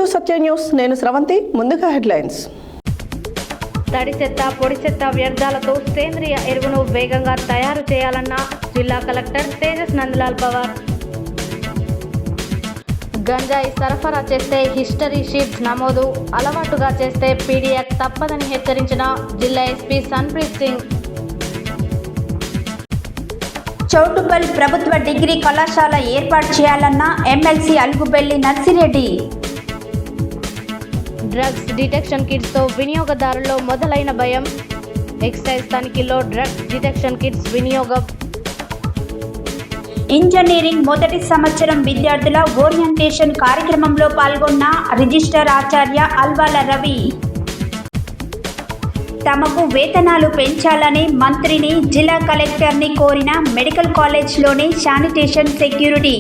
To Satya news. నేను స్రవంతి. ముందుగా headlines. తడి చెత్త, పొడి చెత్త వ్యర్థాలతో సేంద్రియ ఎరువును వేగంగా తయారు చేయాలన్న జిల్లా కలెక్టర్ తేజస్ నందలాల్ పవార్. గంజాయి సరఫరా చేస్తే హిస్టరీ షీట్స్ నమోదు, అలవాటుగా చేస్తే పీడీఎక్ తప్పదని హెచ్చరించిన జిల్లా ఎస్పీ సన్ప్రీత్ సింగ్. చౌటుప్పల్ ప్రభుత్వ డిగ్రీ కళాశాల ఏర్పాటు చేయాలన్న MLC Alugubelli Narsireddy. Drugs detection కిట్స్తో వినియోగదారుల్లో మొదలైన భయం, ఎక్సైజ్ తనిఖీల్లో డ్రగ్స్ డిటెక్షన్ కిట్స్ వినియోగం. ఇంజనీరింగ్ మొదటి సంవత్సరం విద్యార్థుల ఓరియంటేషన్ కార్యక్రమంలో పాల్గొన్న రిజిస్టర్ ఆచార్య అల్వాల రవి. తమకు వేతనాలు పెంచాలని మంత్రిని, జిల్లా కలెక్టర్ని కోరిన మెడికల్ కాలేజ్లోని శానిటేషన్ సెక్యూరిటీ.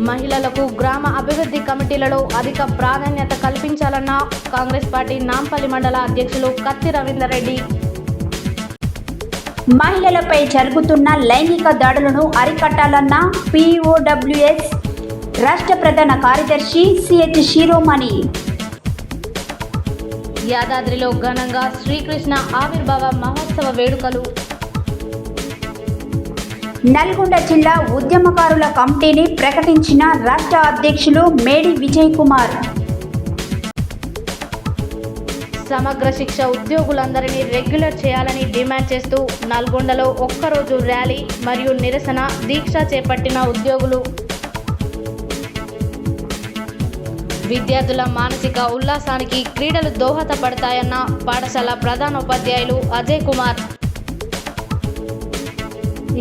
మహిళలకు గ్రామ అభివృద్ధి కమిటీలలో అధిక ప్రాధాన్యత కల్పించాలన్న కాంగ్రెస్ పార్టీ నాంపల్లి మండల అధ్యక్షులు కత్తి రవీందర్ రెడ్డి. మహిళలపై జరుగుతున్న లైంగిక దాడులను అరికట్టాలన్న పిఓడబ్ల్యూఎస్ రాష్ట్ర ప్రధాన కార్యదర్శి సిహెచ్ శిరోమణి. యాదాద్రిలో ఘనంగా శ్రీకృష్ణ ఆవిర్భావ మహోత్సవ వేడుకలు. నల్గొండ జిల్లా ఉద్యమకారుల కమిటీని ప్రకటించిన రాష్ట్ర అధ్యక్షులు మేడి విజయ్ కుమార్. సమగ్ర శిక్ష ఉద్యోగులందరినీ రెగ్యులర్ చేయాలని డిమాండ్ చేస్తూ నల్గొండలో ఒక్కరోజు ర్యాలీ మరియు నిరసన దీక్ష చేపట్టిన ఉద్యోగులు. విద్యార్థుల మానసిక ఉల్లాసానికి క్రీడలు దోహదపడతాయన్న పాఠశాల ప్రధానోపాధ్యాయులు అజయ్ కుమార్.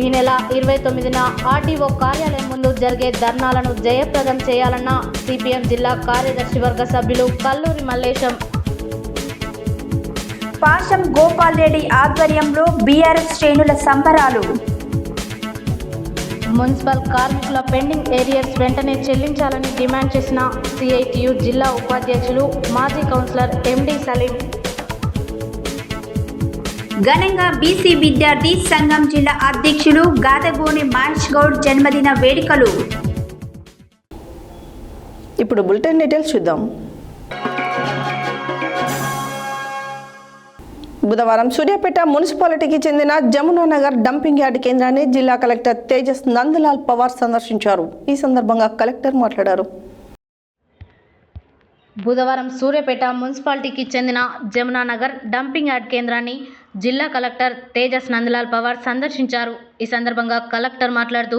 ఈ నెల 29న ఆర్డీఓ కార్యాలయం ముందు జరిగే ధర్నాలను జయప్రదం చేయాలన్న సిపిఎం జిల్లా కార్యదర్శి వర్గ సభ్యులు కల్లూరి మల్లేశం. పాషం గోపాల్ రెడ్డి ఆధ్వర్యంలో బీఆర్ఎస్ శ్రేణుల సంబరాలు. మున్సిపల్ కార్మికుల పెండింగ్ ఏరియర్స్ వెంటనే చెల్లించాలని డిమాండ్ చేసిన సిఐటియు జిల్లా ఉపాధ్యక్షులు మాజీ కౌన్సిలర్ ఎండి సలీం. ఘనంగా బీసీ విద్యార్థి సంఘం జిల్లా అధ్యక్షులు గాదగోని మహేష్ గౌడ్ జన్మదిన వేడుకలు. ఇప్పుడు బులెటిన్ డీటెయిల్స్ చూద్దాం. బుధవారం సూర్యాపేట మున్సిపాలిటీకి చెందిన జమునానగర్ డంపింగ్ యార్డ్ కేంద్రాన్ని జిల్లా కలెక్టర్ తేజస్ నందలాల్ పవార్ సందర్శించారు. ఈ సందర్భంగా కలెక్టర్ మాట్లాడారు. బుధవారం సూర్యాపేట మున్సిపాలిటీకి చెందిన జమునానగర్ డంపింగ్ యార్డ్ కేంద్రాన్ని జిల్లా కలెక్టర్ తేజస్ నందలాల్ పవార్ సందర్శించారు. ఈ సందర్భంగా కలెక్టర్ మాట్లాడుతూ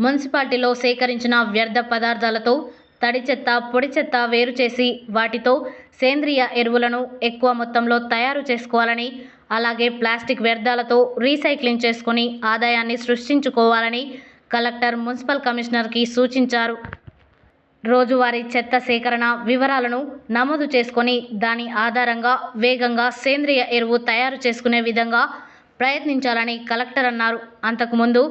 మున్సిపాలిటీలో సేకరించిన వ్యర్థ పదార్థాలతో తడి చెత్త, పొడి చెత్త వేరు చేసి వాటితో సేంద్రియ ఎరువులను ఎక్కువ మొత్తంలో తయారు చేసుకోవాలని, అలాగే ప్లాస్టిక్ వ్యర్థాలతో రీసైక్లింగ్ చేసుకుని ఆదాయాన్ని సృష్టించుకోవాలని కలెక్టర్ మున్సిపల్ కమిషనర్కి సూచించారు. రోజువారీ చెత్త సేకరణ వివరాలను నమోదు చేసుకొని దాని ఆధారంగా వేగంగా సేంద్రియ ఎరువు తయారు చేసుకునే విధంగా ప్రయత్నించాలని కలెక్టర్ అన్నారు. అంతకుముందు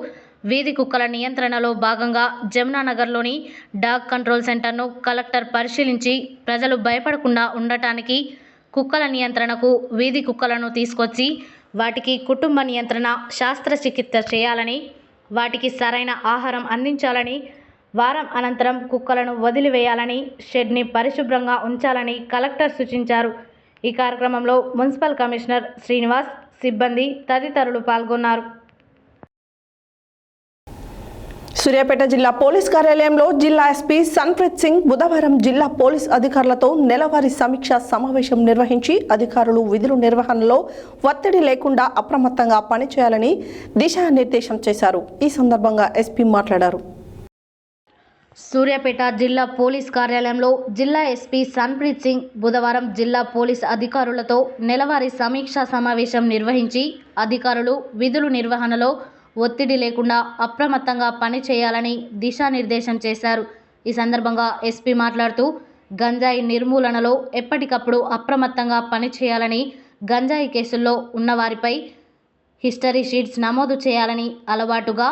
వీధి కుక్కల నియంత్రణలో భాగంగా జమునానగర్లోని డాగ్ కంట్రోల్ సెంటర్ను కలెక్టర్ పరిశీలించి ప్రజలు భయపడకుండా ఉండటానికి కుక్కల నియంత్రణకు వీధి కుక్కలను తీసుకొచ్చి వాటికి కుటుంబ నియంత్రణ శస్త్రచికిత్స చేయాలని, వాటికి సరైన ఆహారం అందించాలని, వారం అనంతరం కుక్కలను వదిలివేయాలని, షెడ్ని పరిశుభ్రంగా ఉంచాలని కలెక్టర్ సూచించారు. ఈ కార్యక్రమంలో మున్సిపల్ కమిషనర్ శ్రీనివాస్, సిబ్బంది తదితరులు పాల్గొన్నారు. సూర్యాపేట జిల్లా పోలీస్ కార్యాలయంలో జిల్లా ఎస్పీ సన్ప్రీత్ సింగ్ బుధవారం జిల్లా పోలీస్ అధికారులతో నెలవారీ సమీక్షా సమావేశం నిర్వహించి అధికారులు విధుల నిర్వహణలో ఒత్తిడి లేకుండా అప్రమత్తంగా పనిచేయాలని దిశానిర్దేశం చేశారు. ఈ సందర్భంగా ఎస్పీ మాట్లాడారు. సూర్యాపేట జిల్లా పోలీస్ కార్యాలయంలో జిల్లా ఎస్పీ సన్ప్రీత్ సింగ్ బుధవారం జిల్లా పోలీస్ అధికారులతో నెలవారీ సమీక్షా సమావేశం నిర్వహించి అధికారులు విధుల నిర్వహణలో ఒత్తిడి లేకుండా అప్రమత్తంగా పనిచేయాలని దిశానిర్దేశం చేశారు. ఈ సందర్భంగా ఎస్పీ మాట్లాడుతూ గంజాయి నిర్మూలనలో ఎప్పటికప్పుడు అప్రమత్తంగా పనిచేయాలని, గంజాయి కేసుల్లో ఉన్నవారిపై హిస్టరీ షీట్స్ నమోదు చేయాలని, అలవాటుగా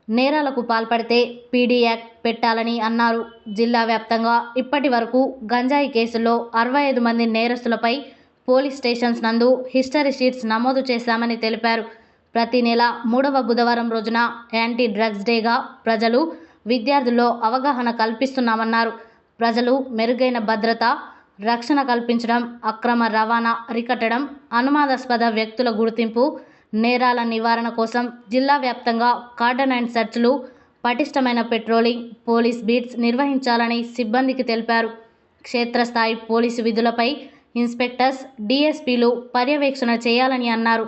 నేరాలకు పాల్పడితే పీడీఎక్ పెట్టాలని అన్నారు. జిల్లా వ్యాప్తంగా ఇప్పటి వరకు గంజాయి కేసుల్లో 65 మంది నేరస్తులపై పోలీస్ స్టేషన్స్ నందు హిస్టరీ షీట్స్ నమోదు చేశామని తెలిపారు. ప్రతి నెల 3వ బుధవారం రోజున యాంటీ డ్రగ్స్ డేగా ప్రజలు విద్యార్థుల్లో అవగాహన కల్పిస్తున్నామన్నారు. ప్రజలు మెరుగైన భద్రత, రక్షణ కల్పించడం, అక్రమ రవాణా అరికట్టడం, అనుమానాస్పద వ్యక్తుల గుర్తింపు, నేరాల నివారణ కోసం జిల్లా వ్యాప్తంగా కార్డన్ అండ్ సెర్చ్లు, పటిష్టమైన పెట్రోలింగ్, పోలీస్ బీట్స్ నిర్వహించాలని సిబ్బందికి తెలిపారు. క్షేత్రస్థాయి పోలీసు విధులపై ఇన్స్పెక్టర్స్, డీఎస్పీలు పర్యవేక్షణ చేయాలని అన్నారు.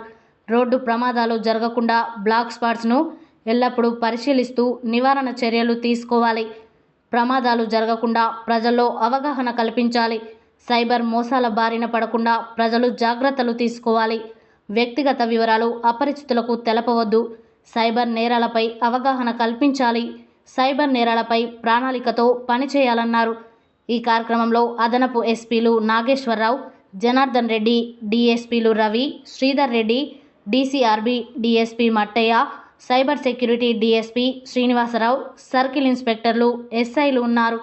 రోడ్డు ప్రమాదాలు జరగకుండా బ్లాక్ స్పాట్స్ను ఎల్లప్పుడూ పరిశీలిస్తూ నివారణ చర్యలు తీసుకోవాలి. ప్రమాదాలు జరగకుండా ప్రజల్లో అవగాహన కల్పించాలి. సైబర్ మోసాల బారిన పడకుండా ప్రజలు జాగ్రత్తలు తీసుకోవాలి. వ్యక్తిగత వివరాలు అపరిచితులకు తెలపవద్దు. సైబర్ నేరాలపై అవగాహన కల్పించాలి. సైబర్ నేరాలపై ప్రణాళికతో పనిచేయాలన్నారు. ఈ కార్యక్రమంలో అదనపు ఎస్పీలు నాగేశ్వరరావు, జనార్దన్ రెడ్డి, డీఎస్పీలు Ravi, Sridhar Reddy, DCRB DSP Mattaiah, cyber security DSP Srinivasarao, circle ఇన్స్పెక్టర్లు, ఎస్ఐలు ఉన్నారు.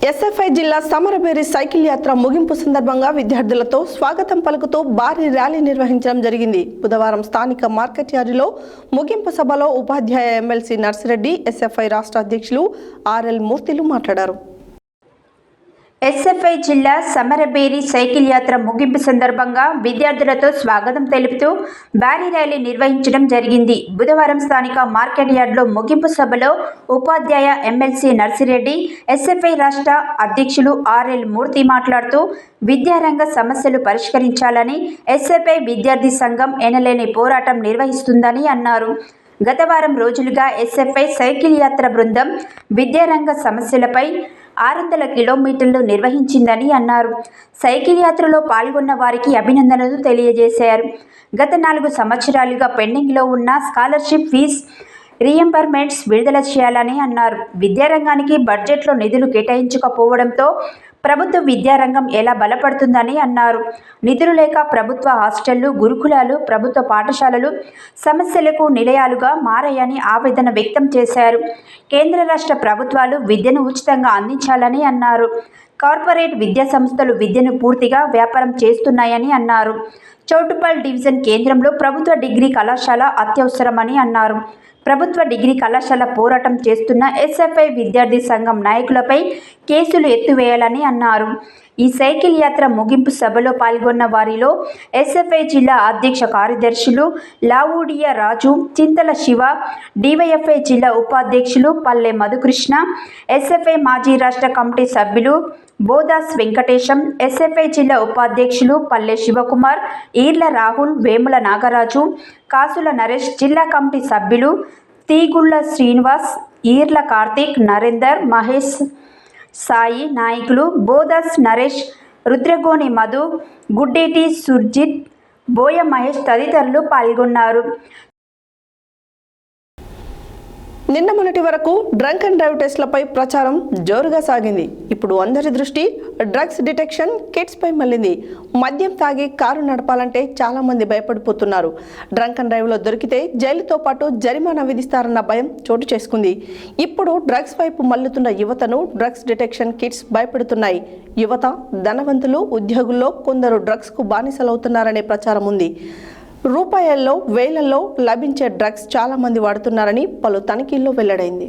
ఎస్ఎఫ్ఐ జిల్లా సమరబేరి సైకిల్ యాత్ర ముగింపు సందర్భంగా విద్యార్థులతో స్వాగతం పలుకుతూ భారీ ర్యాలీ నిర్వహించడం జరిగింది. బుధవారం స్థానిక మార్కెట్ యార్డులో ముగింపు సభలో ఉపాధ్యాయ ఎమ్మెల్సీ నర్సిరెడ్డి, ఎస్ఎఫ్ఐ రాష్ట్ర అధ్యక్షులు ఆర్ఎల్ మూర్తిలు మాట్లాడారు. ఎస్ఎఫ్ఐ జిల్లా సమరబేరి సైకిల్ యాత్ర ముగింపు సందర్భంగా విద్యార్థులతో స్వాగతం తెలుపుతూ భారీ ర్యాలీ నిర్వహించడం జరిగింది. బుధవారం స్థానిక మార్కెట్ యార్డ్లో ముగింపు సభలో ఉపాధ్యాయ ఎమ్మెల్సీ నర్సిరెడ్డి, ఎస్ఎఫ్ఐ రాష్ట్ర అధ్యక్షులు ఆర్ఎల్ మూర్తి మాట్లాడుతూ విద్యారంగ సమస్యలు పరిష్కరించాలని ఎస్ఎఫ్ఐ విద్యార్థి సంఘం ఎనలేని పోరాటం నిర్వహిస్తుందని అన్నారు. గత వారం రోజులుగా ఎస్ఎఫ్ఐ సైకిల్ యాత్ర బృందం విద్యారంగ సమస్యలపై 600 కిలోమీటర్లు నిర్వహించిందని అన్నారు. సైకిల్ యాత్రలో పాల్గొన్న వారికి అభినందనలు తెలియజేశారు. గత 4 సంవత్సరాలుగా పెండింగ్లో ఉన్న స్కాలర్షిప్ ఫీజు రీఎంబర్మెంట్స్ విడుదల చేయాలని అన్నారు. విద్యారంగానికి బడ్జెట్లో నిధులు కేటాయించకపోవడంతో ప్రభుత్వ విద్యారంగం ఎలా బలపడుతుందని అన్నారు. నిధులు లేక ప్రభుత్వ హాస్టళ్లు, గురుకులాలు, ప్రభుత్వ పాఠశాలలు సమస్యలకు నిలయాలుగా మారాయని ఆవేదన వ్యక్తం చేశారు. కేంద్ర రాష్ట్ర ప్రభుత్వాలు విద్యను ఉచితంగా అందించాలని అన్నారు. కార్పొరేట్ విద్యా సంస్థలు విద్యను పూర్తిగా వ్యాపారం చేస్తున్నాయని అన్నారు. చౌటుప్పల్ డివిజన్ కేంద్రంలో ప్రభుత్వ డిగ్రీ కళాశాల అత్యవసరమని అన్నారు. ప్రభుత్వ డిగ్రీ కళాశాల పోరాటం చేస్తున్న ఎస్ఎఫ్ఐ విద్యార్థి సంఘం నాయకులపై కేసులు ఎత్తివేయాలని అన్నారు. ఈ సైకిల్ యాత్ర ముగింపు సభలో పాల్గొన్న వారిలో ఎస్ఎఫ్ఐ జిల్లా అధ్యక్ష కార్యదర్శులు లావుడియా రాజు, చింతల శివ, డివైఎఫ్ఐ జిల్లా ఉపాధ్యక్షులు పల్లె మధుకృష్ణ, ఎస్ఎఫ్ఐ మాజీ రాష్ట్ర కమిటీ సభ్యులు బోదాస్ వెంకటేశం, ఎస్ఎఫ్ఐ జిల్లా ఉపాధ్యక్షులు పల్లె శివకుమార్, ఈర్ల రాహుల్, వేముల నాగరాజు, కాసుల నరేష్, జిల్లా కమిటీ సభ్యులు తీగుళ్ల శ్రీనివాస్, ఈర్ల కార్తీక్, నరేందర్, మహేష్, సాయి నాయకులు బోదాస్ నరేష్, రుద్రగోని మధు, గుడ్డేటి సుర్జిత్, బోయ మహేష్ తదితరులు పాల్గొన్నారు. నిన్న మొన్నటి వరకు డ్రంక్ అండ్ డ్రైవ్ టెస్ట్లపై ప్రచారం జోరుగా సాగింది. ఇప్పుడు అందరి దృష్టి డ్రగ్స్ డిటెక్షన్ కిట్స్ పై మళ్ళింది. మద్యం తాగి కారు నడపాలంటే చాలా మంది భయపడిపోతున్నారు. డ్రంక్ అండ్ డ్రైవ్లో దొరికితే జైలుతో పాటు జరిమానా విధిస్తారన్న భయం చోటు చేసుకుంది. ఇప్పుడు డ్రగ్స్ వైపు మల్లుతున్న యువతను డ్రగ్స్ డిటెక్షన్ కిట్స్ భయపెడుతున్నాయి. యువత, ధనవంతులు, ఉద్యోగుల్లో కొందరు డ్రగ్స్కు బానిసలవుతున్నారనే ప్రచారం ఉంది. రూపాయల్లో, వేలల్లో లభించే డ్రగ్స్ చాలా మంది వాడుతున్నారని పలు తనిఖీల్లో వెల్లడైంది.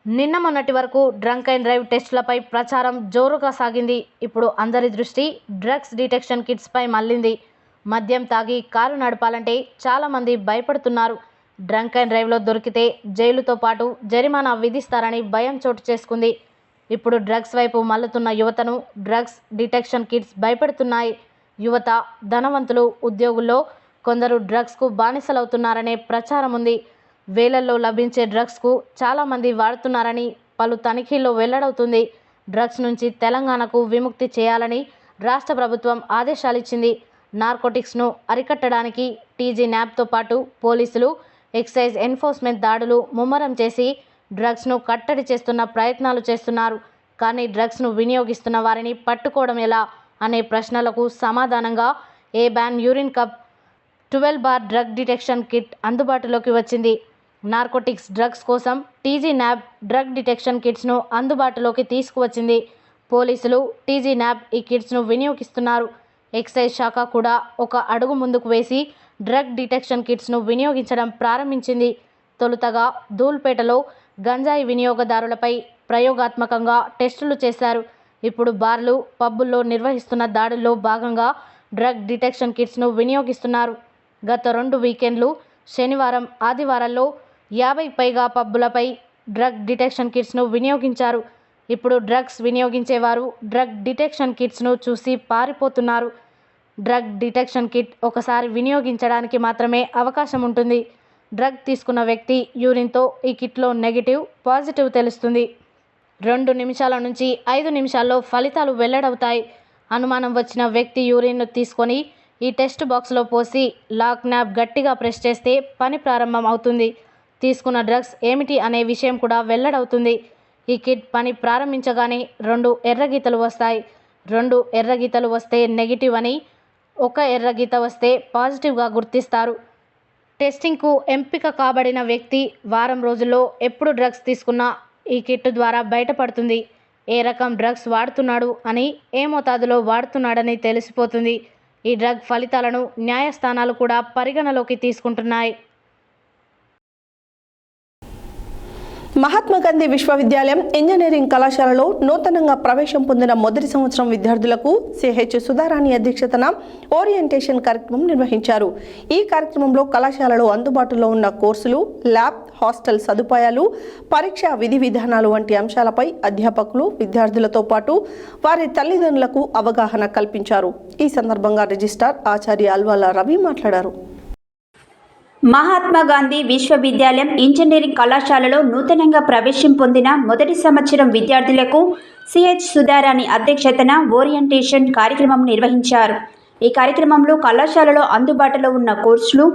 నిన్న మొన్నటి వరకు డ్రంక్ అండ్ డ్రైవ్ టెస్టులపై ప్రచారం జోరుగా సాగింది. ఇప్పుడు అందరి దృష్టి డ్రగ్స్ డిటెక్షన్ కిట్స్ పై మళ్ళింది. మద్యం తాగి కారు నడపాలంటే చాలా మంది భయపడుతున్నారు. డ్రంక్ అండ్ డ్రైవ్లో దొరికితే జైలుతో పాటు జరిమానా విధిస్తారని భయం చోటు చేసుకుంది. ఇప్పుడు డ్రగ్స్ వైపు మల్లుతున్న యువతను డ్రగ్స్ డిటెక్షన్ కిట్స్ భయపెడుతున్నాయి. యువత, ధనవంతులు, ఉద్యోగుల్లో కొందరు డ్రగ్స్కు బానిసలవుతున్నారనే ప్రచారం ఉంది. వేలల్లో లభించే డ్రగ్స్కు చాలామంది వాడుతున్నారని పలు తనిఖీల్లో వెల్లడవుతుంది. డ్రగ్స్ నుంచి తెలంగాణకు విముక్తి చేయాలని రాష్ట్ర ప్రభుత్వం ఆదేశాలిచ్చింది. నార్కోటిక్స్ను అరికట్టడానికి టీజీ న్యాబ్తో పాటు పోలీసులు, ఎక్సైజ్ ఎన్ఫోర్స్మెంట్ దాడులు ముమ్మరం చేసి డ్రగ్స్ను కట్టడి చేస్తున్న ప్రయత్నాలు చేస్తున్నారు. కానీ డ్రగ్స్ను వినియోగిస్తున్న వారిని పట్టుకోవడం ఎలా అనే ప్రశ్నలకు సమాధానంగా a ban urine cup 12 bar drug detection kit అందుబాటులోకి వచ్చింది. నార్కోటిక్స్ డ్రగ్స్ కోసం టీజీ న్యాబ్ డ్రగ్ డిటెక్షన్ కిట్స్ను అందుబాటులోకి తీసుకువచ్చింది. పోలీసులు, టీజీ న్యాబ్ ఈ కిట్స్ను వినియోగిస్తున్నారు. ఎక్సైజ్ శాఖ కూడా ఒక అడుగు ముందుకు వేసి డ్రగ్ డిటెక్షన్ కిట్స్ను వినియోగించడం ప్రారంభించింది. తొలుతగా ధూల్పేటలో గంజాయి వినియోగదారులపై ప్రయోగాత్మకంగా టెస్టులు చేశారు. ఇప్పుడు బార్లు, పబ్బుల్లో నిర్వహిస్తున్న దాడుల్లో భాగంగా డ్రగ్ డిటెక్షన్ కిట్స్ను వినియోగిస్తున్నారు. గత 2 వీకెండ్లు శనివారం, ఆదివారాల్లో 50 పైగా పబ్బులపై డ్రగ్ డిటెక్షన్ కిట్స్ను వినియోగించారు. ఇప్పుడు డ్రగ్స్ వినియోగించేవారు డ్రగ్ డిటెక్షన్ కిట్స్ను చూసి పారిపోతున్నారు. డ్రగ్ డిటెక్షన్ కిట్ ఒకసారి వినియోగించడానికి మాత్రమే అవకాశం ఉంటుంది. డ్రగ్ తీసుకున్న వ్యక్తి యూరిన్తో ఈ కిట్లో నెగిటివ్, పాజిటివ్ తెలుస్తుంది. 2 నిమిషాల నుంచి 5 నిమిషాల్లో ఫలితాలు వెల్లడవుతాయి. అనుమానం వచ్చిన వ్యక్తి యూరిన్ను తీసుకొని ఈ టెస్ట్ బాక్స్లో పోసి లాక్ నాబ్ గట్టిగా ప్రెస్ చేస్తే పని ప్రారంభం అవుతుంది. తీసుకున్న డ్రగ్స్ ఏమిటి అనే విషయం కూడా వెల్లడవుతుంది. ఈ కిట్ పని ప్రారంభించగానే 2 ఎర్రగీతలు వస్తాయి. 2 ఎర్రగీతలు వస్తే నెగిటివ్ అని, 1 ఎర్రగీత వస్తే పాజిటివ్గా గుర్తిస్తారు. టెస్టింగ్కు ఎంపిక కాబడిన వ్యక్తి వారం రోజుల్లో ఎప్పుడు డ్రగ్స్ తీసుకున్నా ఈ కిట్ ద్వారా బయటపడుతుంది. ఏ రకం డ్రగ్స్ వాడుతున్నాడు అని, ఏ మోతాదులో వాడుతున్నాడని తెలిసిపోతుంది. ఈ డ్రగ్ ఫలితాలను న్యాయస్థానాలు కూడా పరిగణలోకి తీసుకుంటున్నాయి. మహాత్మా గాంధీ విశ్వవిద్యాలయం ఇంజనీరింగ్ కళాశాలలో నూతనంగా ప్రవేశం పొందిన మొదటి సంవత్సరం విద్యార్థులకు సిహెచ్ సుధారాణి అధ్యక్షతన ఓరియంటేషన్ కార్యక్రమం నిర్వహించారు. ఈ కార్యక్రమంలో కళాశాలలో అందుబాటులో ఉన్న కోర్సులు, ల్యాబ్, హాస్టల్ సదుపాయాలు, పరీక్షా విధి విధానాలు వంటి అంశాలపై అధ్యాపకులు, విద్యార్థులతో పాటు వారి తల్లిదండ్రులకు అవగాహన కల్పించారు. ఈ సందర్భంగా రిజిస్ట్రార్ ఆచార్య అల్వాల రవి మాట్లాడారు. మహాత్మా గాంధీ విశ్వవిద్యాలయం ఇంజనీరింగ్ కళాశాలలో నూతనంగా ప్రవేశం పొందిన మొదటి సంవత్సరం విద్యార్థులకు సిహెచ్ సుధారాణి అధ్యక్షతన ఓరియంటేషన్ కార్యక్రమం నిర్వహించారు. ఈ కార్యక్రమంలో కళాశాలలో అందుబాటులో ఉన్న కోర్సులు,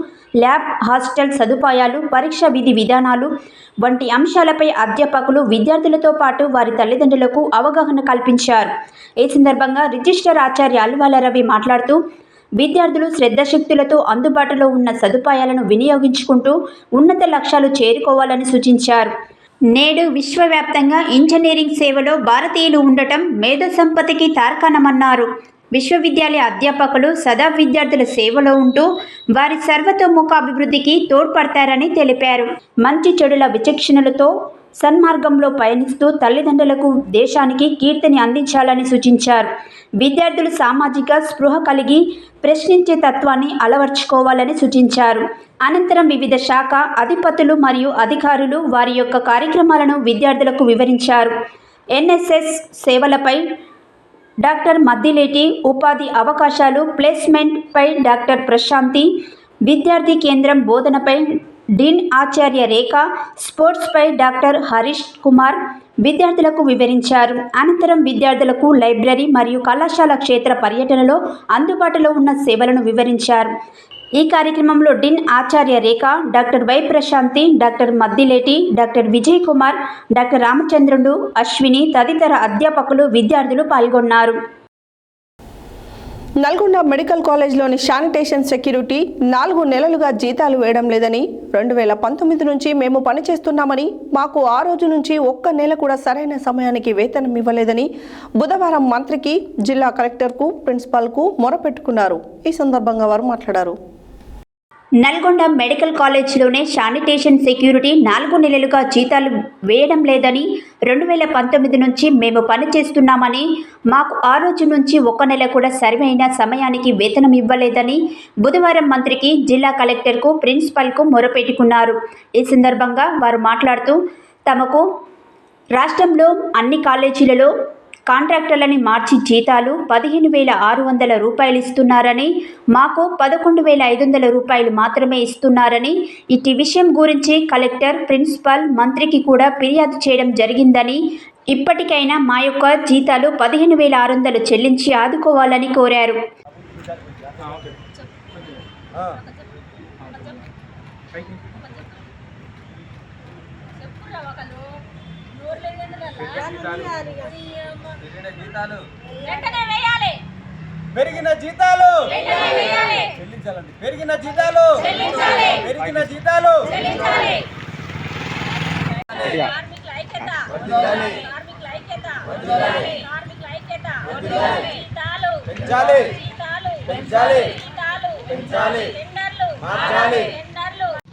ల్యాబ్, హాస్టల్ సదుపాయాలు, పరీక్షా విధి విధానాలు వంటి అంశాలపై అధ్యాపకులు, విద్యార్థులతో పాటు వారి తల్లిదండ్రులకు అవగాహన కల్పించారు. ఈ సందర్భంగా రిజిస్ట్రార్ ఆచార్య అల్వాల రవి మాట్లాడుతూ, విద్యార్థులు శ్రద్ధశక్తులతో అందుబాటులో ఉన్న సదుపాయాలను వినియోగించుకుంటూ ఉన్నత లక్ష్యాలు చేరుకోవాలని సూచించారు. నేడు విశ్వవ్యాప్తంగా ఇంజనీరింగ్ సేవలో భారతీయులు ఉండటం మేధో సంపత్తికి తార్కాణమన్నారు. విశ్వవిద్యాలయ అధ్యాపకులు సదా విద్యార్థుల సేవలో ఉంటూ వారి సర్వతోముఖ అభివృద్ధికి తోడ్పడతారని తెలిపారు. మంచి చెడుల విచక్షణలతో సన్మార్గంలో పయనిస్తూ తల్లిదండ్రులకు, దేశానికి కీర్తిని అందించాలని సూచించారు. విద్యార్థులు సామాజిక స్పృహ కలిగి ప్రశ్నించే తత్వాన్ని అలవర్చుకోవాలని సూచించారు. అనంతరం వివిధ శాఖ అధిపతులు మరియు అధికారులు వారి యొక్క కార్యక్రమాలను విద్యార్థులకు వివరించారు. ఎన్ఎస్ఎస్ సేవలపై డాక్టర్ మద్దిలేటి, ఉపాధి అవకాశాలు, ప్లేస్మెంట్పై డాక్టర్ ప్రశాంతి, విద్యార్థి కేంద్రం బోధనపై డీన్ ఆచార్య రేఖ, స్పోర్ట్స్పై డాక్టర్ హరీష్ కుమార్ విద్యార్థులకు వివరించారు. అనంతరం విద్యార్థులకు లైబ్రరీ మరియు కళాశాల క్షేత్ర పర్యటనలో అందుబాటులో ఉన్న సేవలను వివరించారు. ఈ కార్యక్రమంలో డీన్ ఆచార్య Rekha, doctor Y Prashanti, doctor Maddileti, doctor Vijay Kumar, doctor Ramachandrudu, Ashwini తదితర అధ్యాపకులు, విద్యార్థులు పాల్గొన్నారు. నల్గొండ మెడికల్ కాలేజ్లోని శానిటేషన్ సెక్యూరిటీ 4 నెలలుగా జీతాలు వేయడం లేదని, 2019 నుంచి మేము పనిచేస్తున్నామని, మాకు ఆ రోజు నుంచి 1 నెల కూడా సరైన సమయానికి వేతనం ఇవ్వలేదని బుధవారం మంత్రికి, జిల్లా కలెక్టర్కు, ప్రిన్సిపాల్కు మొరపెట్టుకున్నారు. ఈ సందర్భంగా వారు మాట్లాడారు. నల్గొండ మెడికల్ కాలేజ్లోనే శానిటేషన్ సెక్యూరిటీ 4 నెలలుగా జీతాలు వేయడం లేదని, 2019 నుంచి మేము పనిచేస్తున్నామని, మాకు ఆ రోజు నుంచి 1 నెల కూడా సరైన సమయానికి వేతనం ఇవ్వలేదని బుధవారం మంత్రికి, జిల్లా కలెక్టర్కు, ప్రిన్సిపల్కు మొరపెట్టుకున్నారు. ఈ సందర్భంగా వారు మాట్లాడుతూ, తమకు రాష్ట్రంలో అన్ని కాలేజీలలో కాంట్రాక్టర్లని మార్చి జీతాలు 15,600 రూపాయలు ఇస్తున్నారని, మాకు 11,500 రూపాయలు మాత్రమే ఇస్తున్నారని, ఇటు విషయం గురించి కలెక్టర్, ప్రిన్సిపాల్, మంత్రికి కూడా ఫిర్యాదు చేయడం జరిగిందని, ఇప్పటికైనా మా యొక్క జీతాలు 15,600 చెల్లించి ఆదుకోవాలని కోరారు. పెరిగిన జీతాలు చెల్లించాలండి. పెరిగిన జీతాలు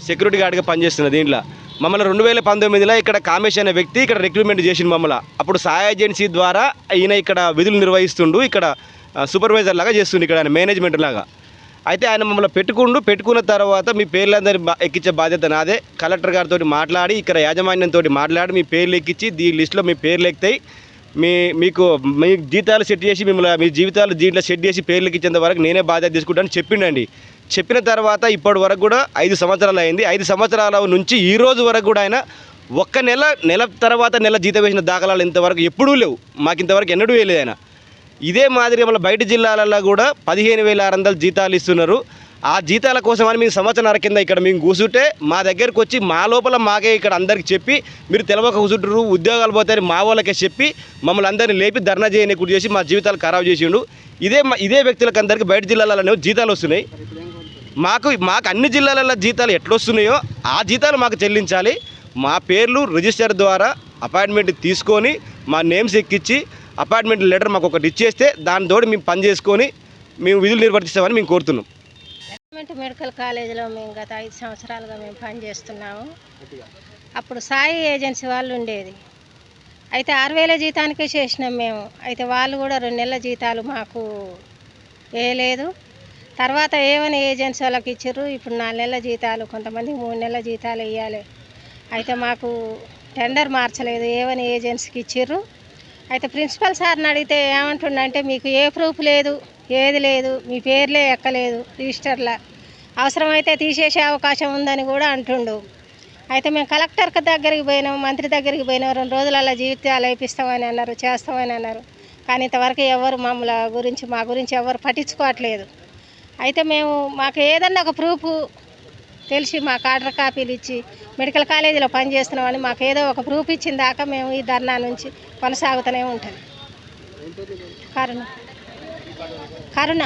సెక్యూరిటీ గార్డ్గా పనిచేస్తున్న దీంట్లో మమ్మల్ని 2019లో ఇక్కడ కామేష్ అనే వ్యక్తి ఇక్కడ రిక్రూట్మెంట్ చేసిండు మమ్మల్ని. అప్పుడు సాయ ఏజెన్సీ ద్వారా ఈయన ఇక్కడ విధులు నిర్వహిస్తుండు, ఇక్కడ సూపర్వైజర్ లాగా చేస్తుండు, ఇక్కడ ఆయన మేనేజ్మెంట్ లాగా. అయితే ఆయన మమ్మల్ని పెట్టుకున్న తర్వాత మీ పేర్లందరి ఎక్కించే బాధ్యత నాదే. కలెక్టర్ గారితో మాట్లాడి ఇక్కడ యాజమాన్యంతో మాట్లాడి మీ పేర్లు ఎక్కించి ఈ లిస్టులో మీ పేర్లు ఎక్కుతాయి, మీ జీతాలు సెట్ చేసి మిమ్మల్ని మీ జీవితాలు దీంట్లో సెట్ చేసి పేర్లు ఎక్కించేంత వరకు నేనే బాధ్యత తీసుకుంటాను చెప్పిండండి. చెప్పిన తర్వాత ఇప్పటి వరకు కూడా 5 సంవత్సరాలు అయింది. 5 సంవత్సరాల నుంచి ఈ రోజు వరకు కూడా ఆయన ఒక్క నెల తర్వాత నెల జీతం వేసిన దాఖలాలు ఇంతవరకు ఎప్పుడూ లేవు, మాకు ఇంతవరకు ఎన్నడూ వేయలేదు ఆయన. ఇదే మాదిరిగా మళ్ళీ బయట జిల్లాలలో కూడా 15,600 జీతాలు ఇస్తున్నారు. ఆ జీతాల కోసమని మేము సంవత్సరాల కింద ఇక్కడ మేము కూర్చుంటే మా దగ్గరికి వచ్చి మా లోపల మాకే ఇక్కడ అందరికి చెప్పి మీరు తెలవక కూర్చుంటారు, ఉద్యోగాలు పోతాయని మా వాళ్ళకే చెప్పి మమ్మల్ని అందరినీ లేపి ధర్నా చేయని చేసి మా జీవితాలు ఖరాబ్ చేసిండు. ఇదే వ్యక్తులకు అందరికీ బయట జిల్లాలలో జీతాలు వస్తున్నాయి. మాకు అన్ని జిల్లాలలో జీతాలు ఎట్లొస్తున్నాయో ఆ జీతాలు మాకు చెల్లించాలి. మా పేర్లు రిజిస్టర్ ద్వారా అపాయింట్మెంట్ తీసుకొని మా నేమ్స్ ఎక్కించి అపాయింట్మెంట్ లెటర్ మాకు ఒకటి ఇచ్చేస్తే దానితో మేము పని చేసుకొని మేము విధులు నిర్వర్తిస్తామని మేము కోరుతున్నాం. గవర్నమెంట్ మెడికల్ కాలేజీలో మేము గత 5 సంవత్సరాలుగా మేము పనిచేస్తున్నాము. అప్పుడు సాయి ఏజెన్సీ వాళ్ళు ఉండేది. అయితే 6,000 జీతానికే చేసినాం మేము. అయితే వాళ్ళు కూడా 2 నెలల జీతాలు మాకు వేయలేదు. తర్వాత ఏమని ఏజెన్సీ వాళ్ళకి ఇచ్చారు. ఇప్పుడు 4 నెలల జీతాలు, కొంతమందికి 3 నెలల జీతాలు ఇవ్వాలి. అయితే మాకు టెండర్ మార్చలేదు, ఏమని ఏజెన్సీకి ఇచ్చారు. అయితే ప్రిన్సిపల్ సార్ని అడిగితే ఏమంటుండంటే మీకు ఏ ప్రూఫ్ లేదు, ఏది లేదు, మీ పేర్లే ఎక్కలేదు రిజిస్టర్లో, అవసరమైతే తీసేసే అవకాశం ఉందని కూడా అంటుండు. అయితే మేము కలెక్టర్ దగ్గరికి పోయినాం, మంత్రి దగ్గరికి పోయినాం. 2 రోజులలో జీవితాలు వేపిస్తామని అన్నారు, చేస్తామని అన్నారు. కానీ ఇంతవరకు ఎవరు మా గురించి ఎవరు పట్టించుకోవట్లేదు. అయితే మాకు ఏదన్నా ఒక ప్రూఫ్ తెలిసి మాకు ఆర్డర్ కాపీలు ఇచ్చి మెడికల్ కాలేజీలో పనిచేస్తున్నామని మాకు ఏదో ఒక ప్రూఫ్ ఇచ్చిన దాకా మేము ఈ ధర్నా నుంచి కొనసాగుతూనే ఉంటుంది. కరుణ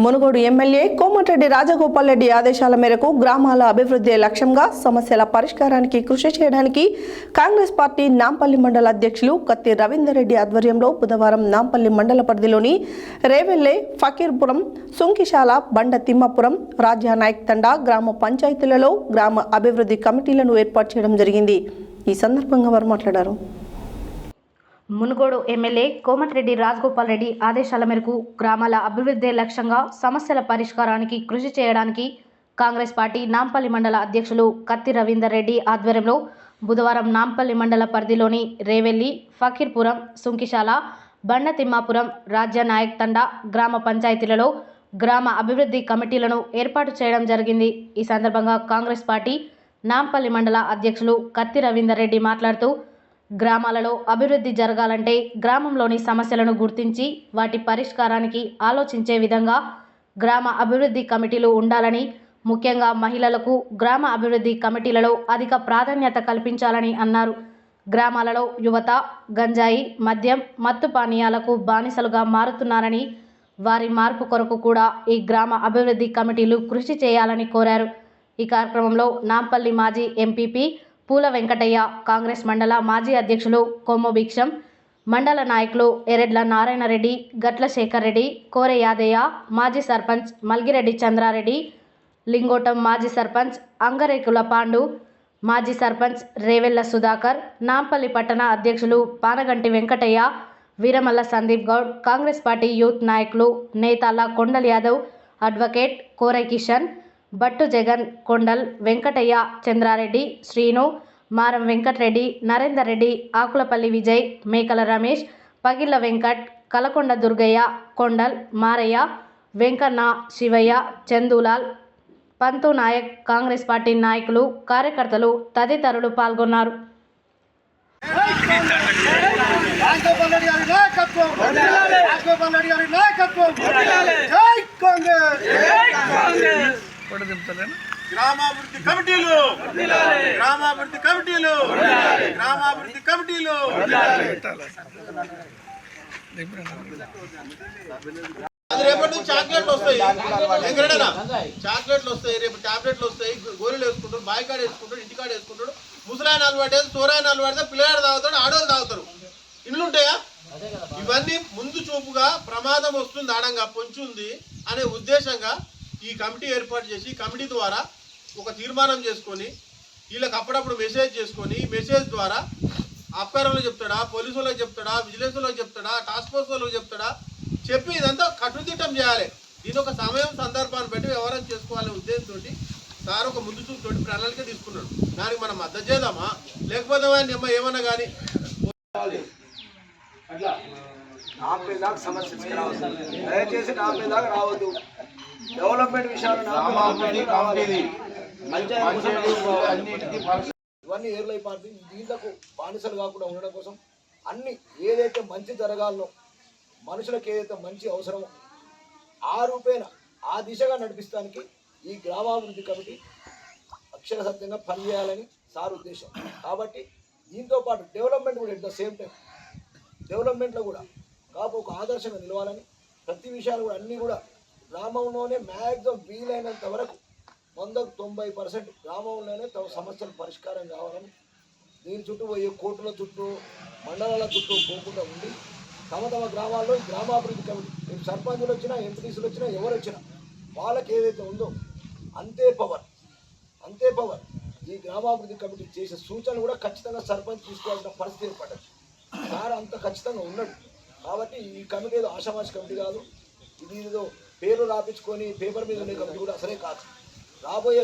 మునుగోడు ఎమ్మెల్యే కోమటిరెడ్డి రాజగోపాల్ రెడ్డి ఆదేశాల మేరకు గ్రామాల అభివృద్ధి లక్ష్యంగా సమస్యల పరిష్కారానికి కృషి చేయడానికి కాంగ్రెస్ పార్టీ నాంపల్లి మండల అధ్యక్షులు కత్తి రవీందర్ రెడ్డి ఆధ్వర్యంలో బుధవారం నాంపల్లి మండల పరిధిలోని రేవెల్లె, ఫకీర్పురం, సుంకిశాల, బండ తిమ్మాపురం, రాజ్యానాయక్ తండా గ్రామ పంచాయతీలలో గ్రామ అభివృద్ధి కమిటీలను ఏర్పాటు చేయడం జరిగింది. ఈ సందర్భంగా వారు మాట్లాడారు. మునుగోడు ఎమ్మెల్యే కోమటిరెడ్డి రాజగోపాల్ రెడ్డి ఆదేశాల మేరకు గ్రామాల అభివృద్ధి లక్ష్యంగా సమస్యల పరిష్కారానికి కృషి చేయడానికి కాంగ్రెస్ పార్టీ నాంపల్లి మండల అధ్యక్షులు కత్తి రవీందర్ రెడ్డి ఆధ్వర్యంలో బుధవారం నాంపల్లి మండల పరిధిలోని రేవెల్లి, ఫకీర్పురం, సుంకిశాల, బండ తిమ్మాపురం, రాజ్యానాయక్ తండా గ్రామ పంచాయతీలలో గ్రామ అభివృద్ధి కమిటీలను ఏర్పాటు చేయడం జరిగింది. ఈ సందర్భంగా కాంగ్రెస్ పార్టీ నాంపల్లి మండల అధ్యక్షులు కత్తి రవీందర్ రెడ్డి మాట్లాడుతూ గ్రామాలలో అభివృద్ధి జరగాలంటే గ్రామంలోని సమస్యలను గుర్తించి వాటి పరిష్కారానికి ఆలోచించే విధంగా గ్రామ అభివృద్ధి కమిటీలు ఉండాలని, ముఖ్యంగా మహిళలకు గ్రామ అభివృద్ధి కమిటీలలో అధిక ప్రాధాన్యత కల్పించాలని అన్నారు. గ్రామాలలో యువత గంజాయి, మద్యం, మత్తు పానీయాలకు బానిసలుగా మారుతున్నారని, వారి మార్పు కొరకు కూడా ఈ గ్రామ అభివృద్ధి కమిటీలు కృషి చేయాలని కోరారు. ఈ కార్యక్రమంలో నాంపల్లి మాజీ ఎంపీపీ పూల వెంకటయ్య, కాంగ్రెస్ మండల మాజీ అధ్యక్షులు కొమ్ము భిక్షం, మండల నాయకులు ఎరెడ్ల నారాయణరెడ్డి, గట్ల శేఖర్ రెడ్డి, కోరె యాదయ్య, మాజీ సర్పంచ్ మల్గిరెడ్డి చంద్రారెడ్డి, లింగోటం మాజీ సర్పంచ్ అంగరేకుల పాండు, మాజీ సర్పంచ్ రేవెల్ల సుధాకర్, నాంపల్లి పట్టణ అధ్యక్షులు పానగంటి వెంకటయ్య, వీరమల్ల సందీప్ గౌడ్, కాంగ్రెస్ పార్టీ యూత్ నాయకులు నేతాల కొండల్ యాదవ్, అడ్వకేట్ కోరై కిషన్, బట్టు జగన్, కొండల్ వెంకటయ్య, చంద్రారెడ్డి, శ్రీను, మారం వెంకటరెడ్డి, నరేందర్ రెడ్డి, ఆకులపల్లి విజయ్, మేకల రమేష్, పగిళ్ల వెంకట్, కలకొండ దుర్గయ్య, కొండల్, మారయ్య, వెంకన్న, శివయ్య, చందూలాల్, పంతు నాయక్, కాంగ్రెస్ పార్టీ నాయకులు, కార్యకర్తలు తదితరులు పాల్గొన్నారు. గ్రామాభివృద్ధి కమిటీలు, గ్రామాభివృద్ధి కమిటీలు, గ్రామాభివృద్ధి కమిటీలు. రేపటి నుంచి చాక్లెట్లు వస్తాయి, చాక్లెట్లు వస్తాయి, రేపు టాబ్లెట్లు వస్తాయి, గోళీలు వేసుకుంటారు, బాయ్ కార్డు వేసుకుంటారు, ఇంటి కార్డు వేసుకుంటాడు, ముసలాయన అలవాటు, తోరాయన అలవాడితే పిల్లగాడు తాగుతాడు, ఆడవాళ్ళు తాగుతారు. ఇల్లు ఉంటాయా? ఇవన్నీ ముందు చూపుగా ప్రమాదం వస్తుంది, ఆడంగా పొంచి ఉంది అనే ఉద్దేశంగా ఈ కమిటీ ఏర్పాటు చేసి కమిటీ ద్వారా ఒక తీర్మానం చేసుకొని వీళ్ళకి అప్పుడప్పుడు మెసేజ్ చేసుకొని మెసేజ్ ద్వారా అప్కారంలో చెప్తాడా, పోలీసు వాళ్ళకి చెప్తాడా, విజిలెన్స్ వాళ్ళకి చెప్తాడా, టాస్క్ ఫోర్స్ వాళ్ళకి చెప్తాడా, చెప్పి ఇదంతా కట్టుదిట్టం చేయాలి. దీని ఒక సమయం సందర్భాన్ని బట్టి వ్యవహారం చేసుకోవాలనే ఉద్దేశంతో సార్ ఒక ముందు చూపుతోటి ప్రణాళిక తీసుకున్నాడు. దానికి మనం మద్దతు చేద్దామా, లేకపోతే ఏమన్నా కానీ అట్లా నా మీద సమస్య దయచేసి నా మీద రావద్దు. డెవలప్మెంట్ విషయాలు ఇవన్నీ ఏర్లై పార్టీ దీంట్లకు బానిసలు కాకుండా ఉండడం కోసం అన్ని ఏదైతే మంచి జరగాలో మనుషులకు ఏదైతే మంచి అవసరమో ఆ రూపేణ ఆ దిశగా నడిపిస్తానికి ఈ గ్రామాభివృద్ధి కమిటీ అక్షర సత్యంగా పనిచేయాలని సార్ ఉద్దేశం. కాబట్టి దీంతో పాటు డెవలప్మెంట్ కూడా ఎట్ ద సేమ్ టైం డెవలప్మెంట్లో కూడా కాపు ఒక ఆదర్శంగా నిలవాలని ప్రతి విషయాలు కూడా అన్నీ కూడా గ్రామంలోనే మ్యాక్సిమం వీలైనంత వరకు 190% గ్రామంలోనే తమ సమస్యలు పరిష్కారం కావాలని దీని చుట్టూ పోయే కోర్టుల చుట్టూ మండలాల చుట్టూ పోకుండా ఉండి తమ గ్రామాల్లో గ్రామాభివృద్ధి కమిటీ రేపు సర్పంచులు వచ్చినా ఎంపీటీసీలు వచ్చినా ఎవరు వచ్చినా వాళ్ళకి ఏదైతే ఉందో అంతే పవర్ ఈ గ్రామాభివృద్ధి కమిటీ చేసే సూచనలు కూడా ఖచ్చితంగా సర్పంచ్ తీసుకోవాల్సిన పరిస్థితి ఏర్పడ్డది. సార్ అంత ఖచ్చితంగా ఉన్నాడు. కాబట్టి ఈ కమిటీ ఏదో ఆషామాషి కమిటీ కాదు, ఇది ఏదో పేరు రాపించుకొని పేపర్ మీద ఉండే కమిటీ కూడా అసలే కాదు. రాబోయే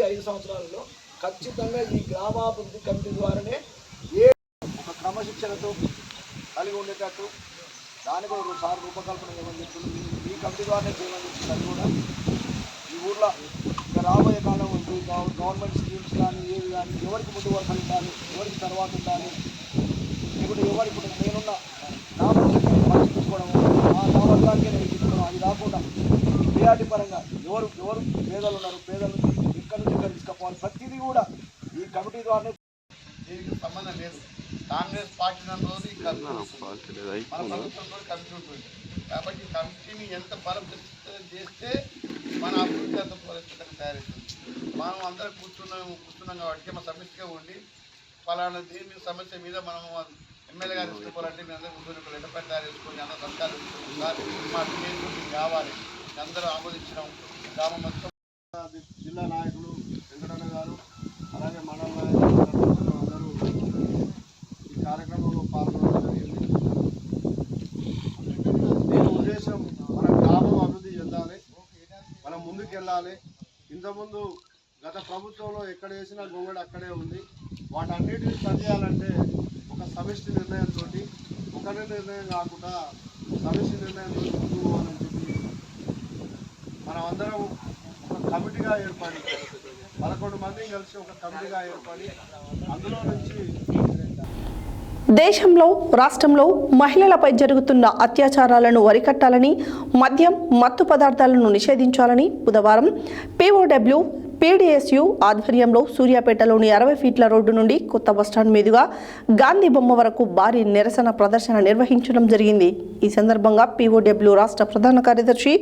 5 సంవత్సరాలలో ఖచ్చితంగా ఈ గ్రామాభివృద్ధి కమిటీ ద్వారానే ఒక క్రమశిక్షణతో కలిగి ఉండేటట్టు దానికి ఒక సార్ రూపకల్పన చేయమని చెప్తుంది. ఈ కమిటీ ద్వారానే చేయమని చెప్తుంది. అది కూడా ఈ ఊర్లో ఇంకా రాబోయే కాలం గవర్నమెంట్ స్కీమ్స్ కానీ ఏవి కానీ ఎవరికి ముందు వరుసలు ఉండాలి, ఎవరికి తర్వాత ఉండాలి, లేకుంటే ఎవరికి నేనున్న నా పరిస్థితిని పరిష్కరించుకోవడం, నా వర్గానికే నేను తీసుకోవడం, అది కాకుండా ప్రియారిటీ పరంగా ఎవరు పేదలు ఉన్నారు, పేదలు ఎక్కడి నుంచి ఎక్కడ తీసుకుపోవాలి, ప్రతిదీ కూడా ఈ కమిటీ ద్వారానే. దీనికి సంబంధం లేదు. కాంగ్రెస్ పార్టీ రోజు మన ప్రభుత్వంతో కమిటీ ఉంటుంది. కాబట్టి కమిటీని ఎంత బలపరితం చేస్తే మన అభివృద్ధి అంత పరిస్థితికి తయారవుతుంది. మనం అందరం కూర్చున్నాం కాబట్టి మన సమస్యగా ఉండి ఫలానా దీని మీద సమస్య మీద మనం ఎమ్మెల్యే గారు తీసుకోవాలంటే మీ అందరూ కూర్చొని లెటర్ పైన తయారు చేసుకొని అందరూ సంతకాలు మా డిమాండ్ కావాలి, అందరూ ఆమోదించడం. గ్రామం మొత్తం జిల్లా నాయకులు వెంకటన్న గారు అలాగే మండల నాయకులు అందరూ ఈ కార్యక్రమంలో పాల్గొనడం జరిగింది. దీని ఉద్దేశం మన గ్రామం అభివృద్ధి చెందాలి, మనం ముందుకెళ్ళాలి. ఇంతకుముందు గత ప్రభుత్వంలో ఎక్కడ వేసినా గొంగడి అక్కడే ఉంది. వాటన్నిటిని సరిచేయాలంటే ఒక సమిష్టి నిర్ణయంతో, ఒకరి నిర్ణయం కాకుండా సమిష్టి నిర్ణయంతో ముందుకు పోవాలని చెప్పి మనం అందరం ఒక కమిటీగా ఏర్పడి 11 మందిని కలిసి ఒక కమిటీగా ఏర్పడి అందులో నుంచి దేశంలో రాష్ట్రంలో మహిళలపై జరుగుతున్న అత్యాచారాలను అరికట్టాలని, మద్యం మత్తు పదార్థాలను నిషేధించాలని బుధవారం POW PDSU ఆధ్వర్యంలో సూర్యాపేటలోని 60 ఫీట్ల రోడ్డు నుండి కొత్త బస్టాండ్ మీదుగా గాంధీ బొమ్మ వరకు భారీ నిరసన ప్రదర్శన నిర్వహించడం జరిగింది. ఈ సందర్భంగా POW రాష్ట్ర ప్రధాన కార్యదర్శి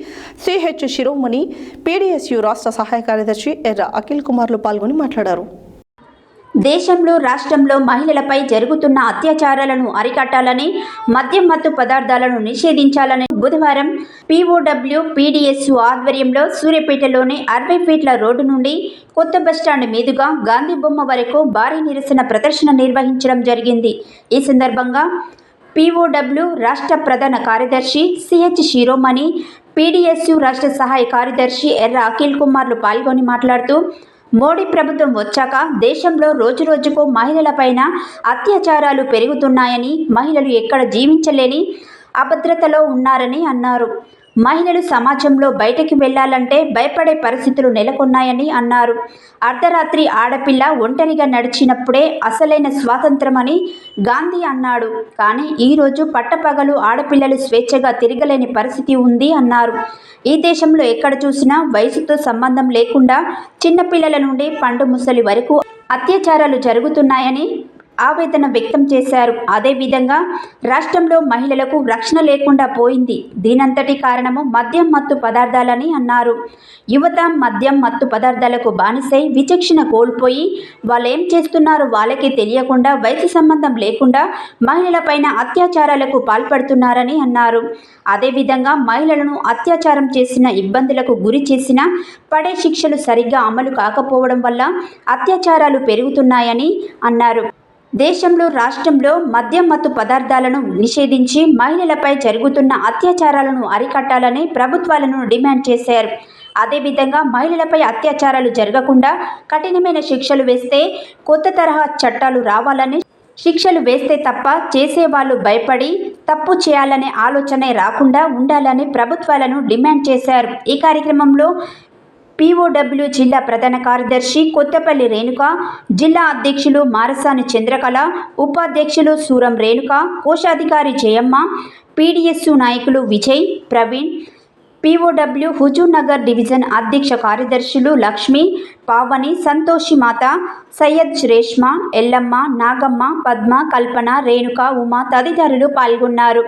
CH శిరోమణి, PDSU రాష్ట్ర సహాయ కార్యదర్శి ఎర్ర అఖిల్ కుమార్లు పాల్గొని మాట్లాడారు. దేశంలో రాష్ట్రంలో మహిళలపై జరుగుతున్న అత్యాచారాలను అరికట్టాలని, మద్యం మత్తు పదార్థాలను నిషేధించాలని బుధవారం POW PDSU ఆధ్వర్యంలో సూర్యాపేటలోని 60 ఫీట్ల రోడ్డు నుండి కొత్త బస్టాండ్ మీదుగా గాంధీ బొమ్మ వరకు భారీ నిరసన ప్రదర్శన నిర్వహించడం జరిగింది. ఈ సందర్భంగా POW రాష్ట్ర ప్రధాన కార్యదర్శి CH శిరోమణి, PDSU రాష్ట్ర సహాయ కార్యదర్శి ఎర్ర అఖిల్ కుమార్లు పాల్గొని మాట్లాడుతూ, మోడీ ప్రభుత్వం వచ్చాక దేశంలో రోజురోజుకు మహిళలపైన అత్యాచారాలు పెరుగుతున్నాయని, మహిళలు ఎక్కడ జీవించలేని అభద్రతలో ఉన్నారని అన్నారు. మహిళలు సమాజంలో బయటకు వెళ్లాలంటే భయపడే పరిస్థితులు నెలకొన్నాయని అన్నారు. అర్ధరాత్రి ఆడపిల్ల ఒంటరిగా నడిచినప్పుడే అసలైన స్వాతంత్రమని గాంధీ అన్నాడు. కానీ ఈరోజు పట్టపగలు ఆడపిల్లలు స్వేచ్ఛగా తిరగలేని పరిస్థితి ఉంది అన్నారు. ఈ దేశంలో ఎక్కడ చూసినా వయసుతో సంబంధం లేకుండా చిన్నపిల్లల నుండి పండు ముసలి వరకు అత్యాచారాలు జరుగుతున్నాయని ఆవేదన వ్యక్తం చేశారు. అదేవిధంగా రాష్ట్రంలో మహిళలకు రక్షణ లేకుండా పోయింది. దీనంతటి కారణము మద్యం మత్తు పదార్థాలని అన్నారు. యువత మద్యం మత్తు పదార్థాలకు బానిసై విచక్షణ కోల్పోయి వాళ్ళేం చేస్తున్నారో వాళ్ళకి తెలియకుండా వయసు సంబంధం లేకుండా మహిళలపైన అత్యాచారాలకు పాల్పడుతున్నారని అన్నారు. అదేవిధంగా మహిళలను అత్యాచారం చేసిన, ఇబ్బందులకు గురి చేసిన పడే శిక్షలు సరిగ్గా అమలు కాకపోవడం వల్ల అత్యాచారాలు పెరుగుతున్నాయని అన్నారు. దేశంలో, రాష్ట్రంలో మద్యం మత్తు పదార్థాలను నిషేధించి మహిళలపై జరుగుతున్న అత్యాచారాలను అరికట్టాలని ప్రభుత్వాలను డిమాండ్ చేశారు. అదేవిధంగా మహిళలపై అత్యాచారాలు జరగకుండా కఠినమైన శిక్షలు వేస్తే, కొత్త తరహా చట్టాలు రావాలని, శిక్షలు వేస్తే తప్ప చేసేవాళ్ళు భయపడి తప్పు చేయాలనే ఆలోచనే రాకుండా ఉండాలని ప్రభుత్వాలను డిమాండ్ చేశారు. ఈ కార్యక్రమంలో POW జిల్లా ప్రధాన కార్యదర్శి కొత్తపల్లి రేణుక, జిల్లా అధ్యక్షులు మారసాని చంద్రకళ, ఉపాధ్యక్షులు సూరం రేణుక, కోశాధికారి జయమ్మ, PDSU నాయకులు విజయ్, ప్రవీణ్, POW హుజూర్ నగర్ డివిజన్ అధ్యక్ష కార్యదర్శులు లక్ష్మి, పావని, సంతోషి మాత, సయ్యద్ రేష్మ, ఎల్లమ్మ, నాగమ్మ, పద్మ, కల్పన, రేణుక, ఉమా తదితరులు పాల్గొన్నారు.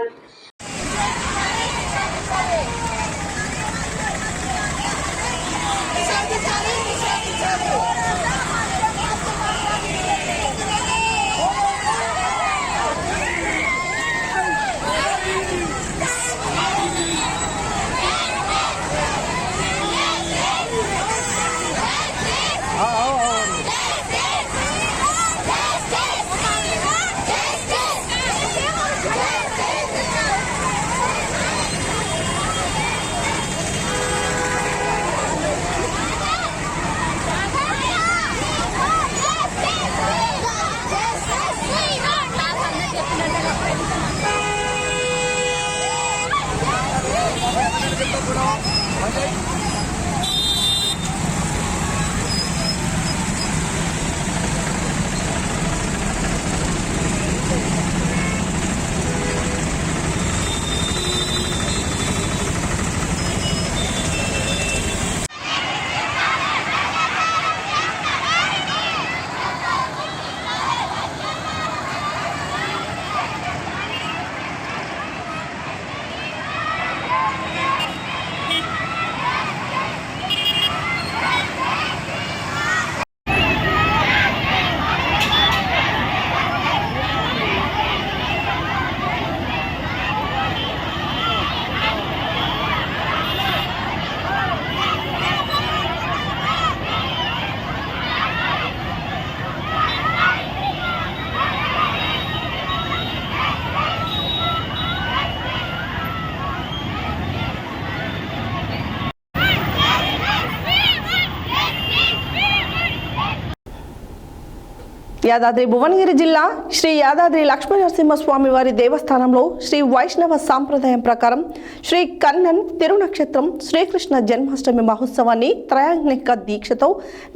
యాదాద్రి భువనగిరి జిల్లా శ్రీ యాదాద్రి లక్ష్మీనరసింహస్వామి వారి దేవస్థానంలో శ్రీ వైష్ణవ సాంప్రదాయం ప్రకారం శ్రీ కన్నన్ తిరునక్షత్రం శ్రీకృష్ణ జన్మాష్టమి మహోత్సవాన్ని త్రయాణిక దీక్షతో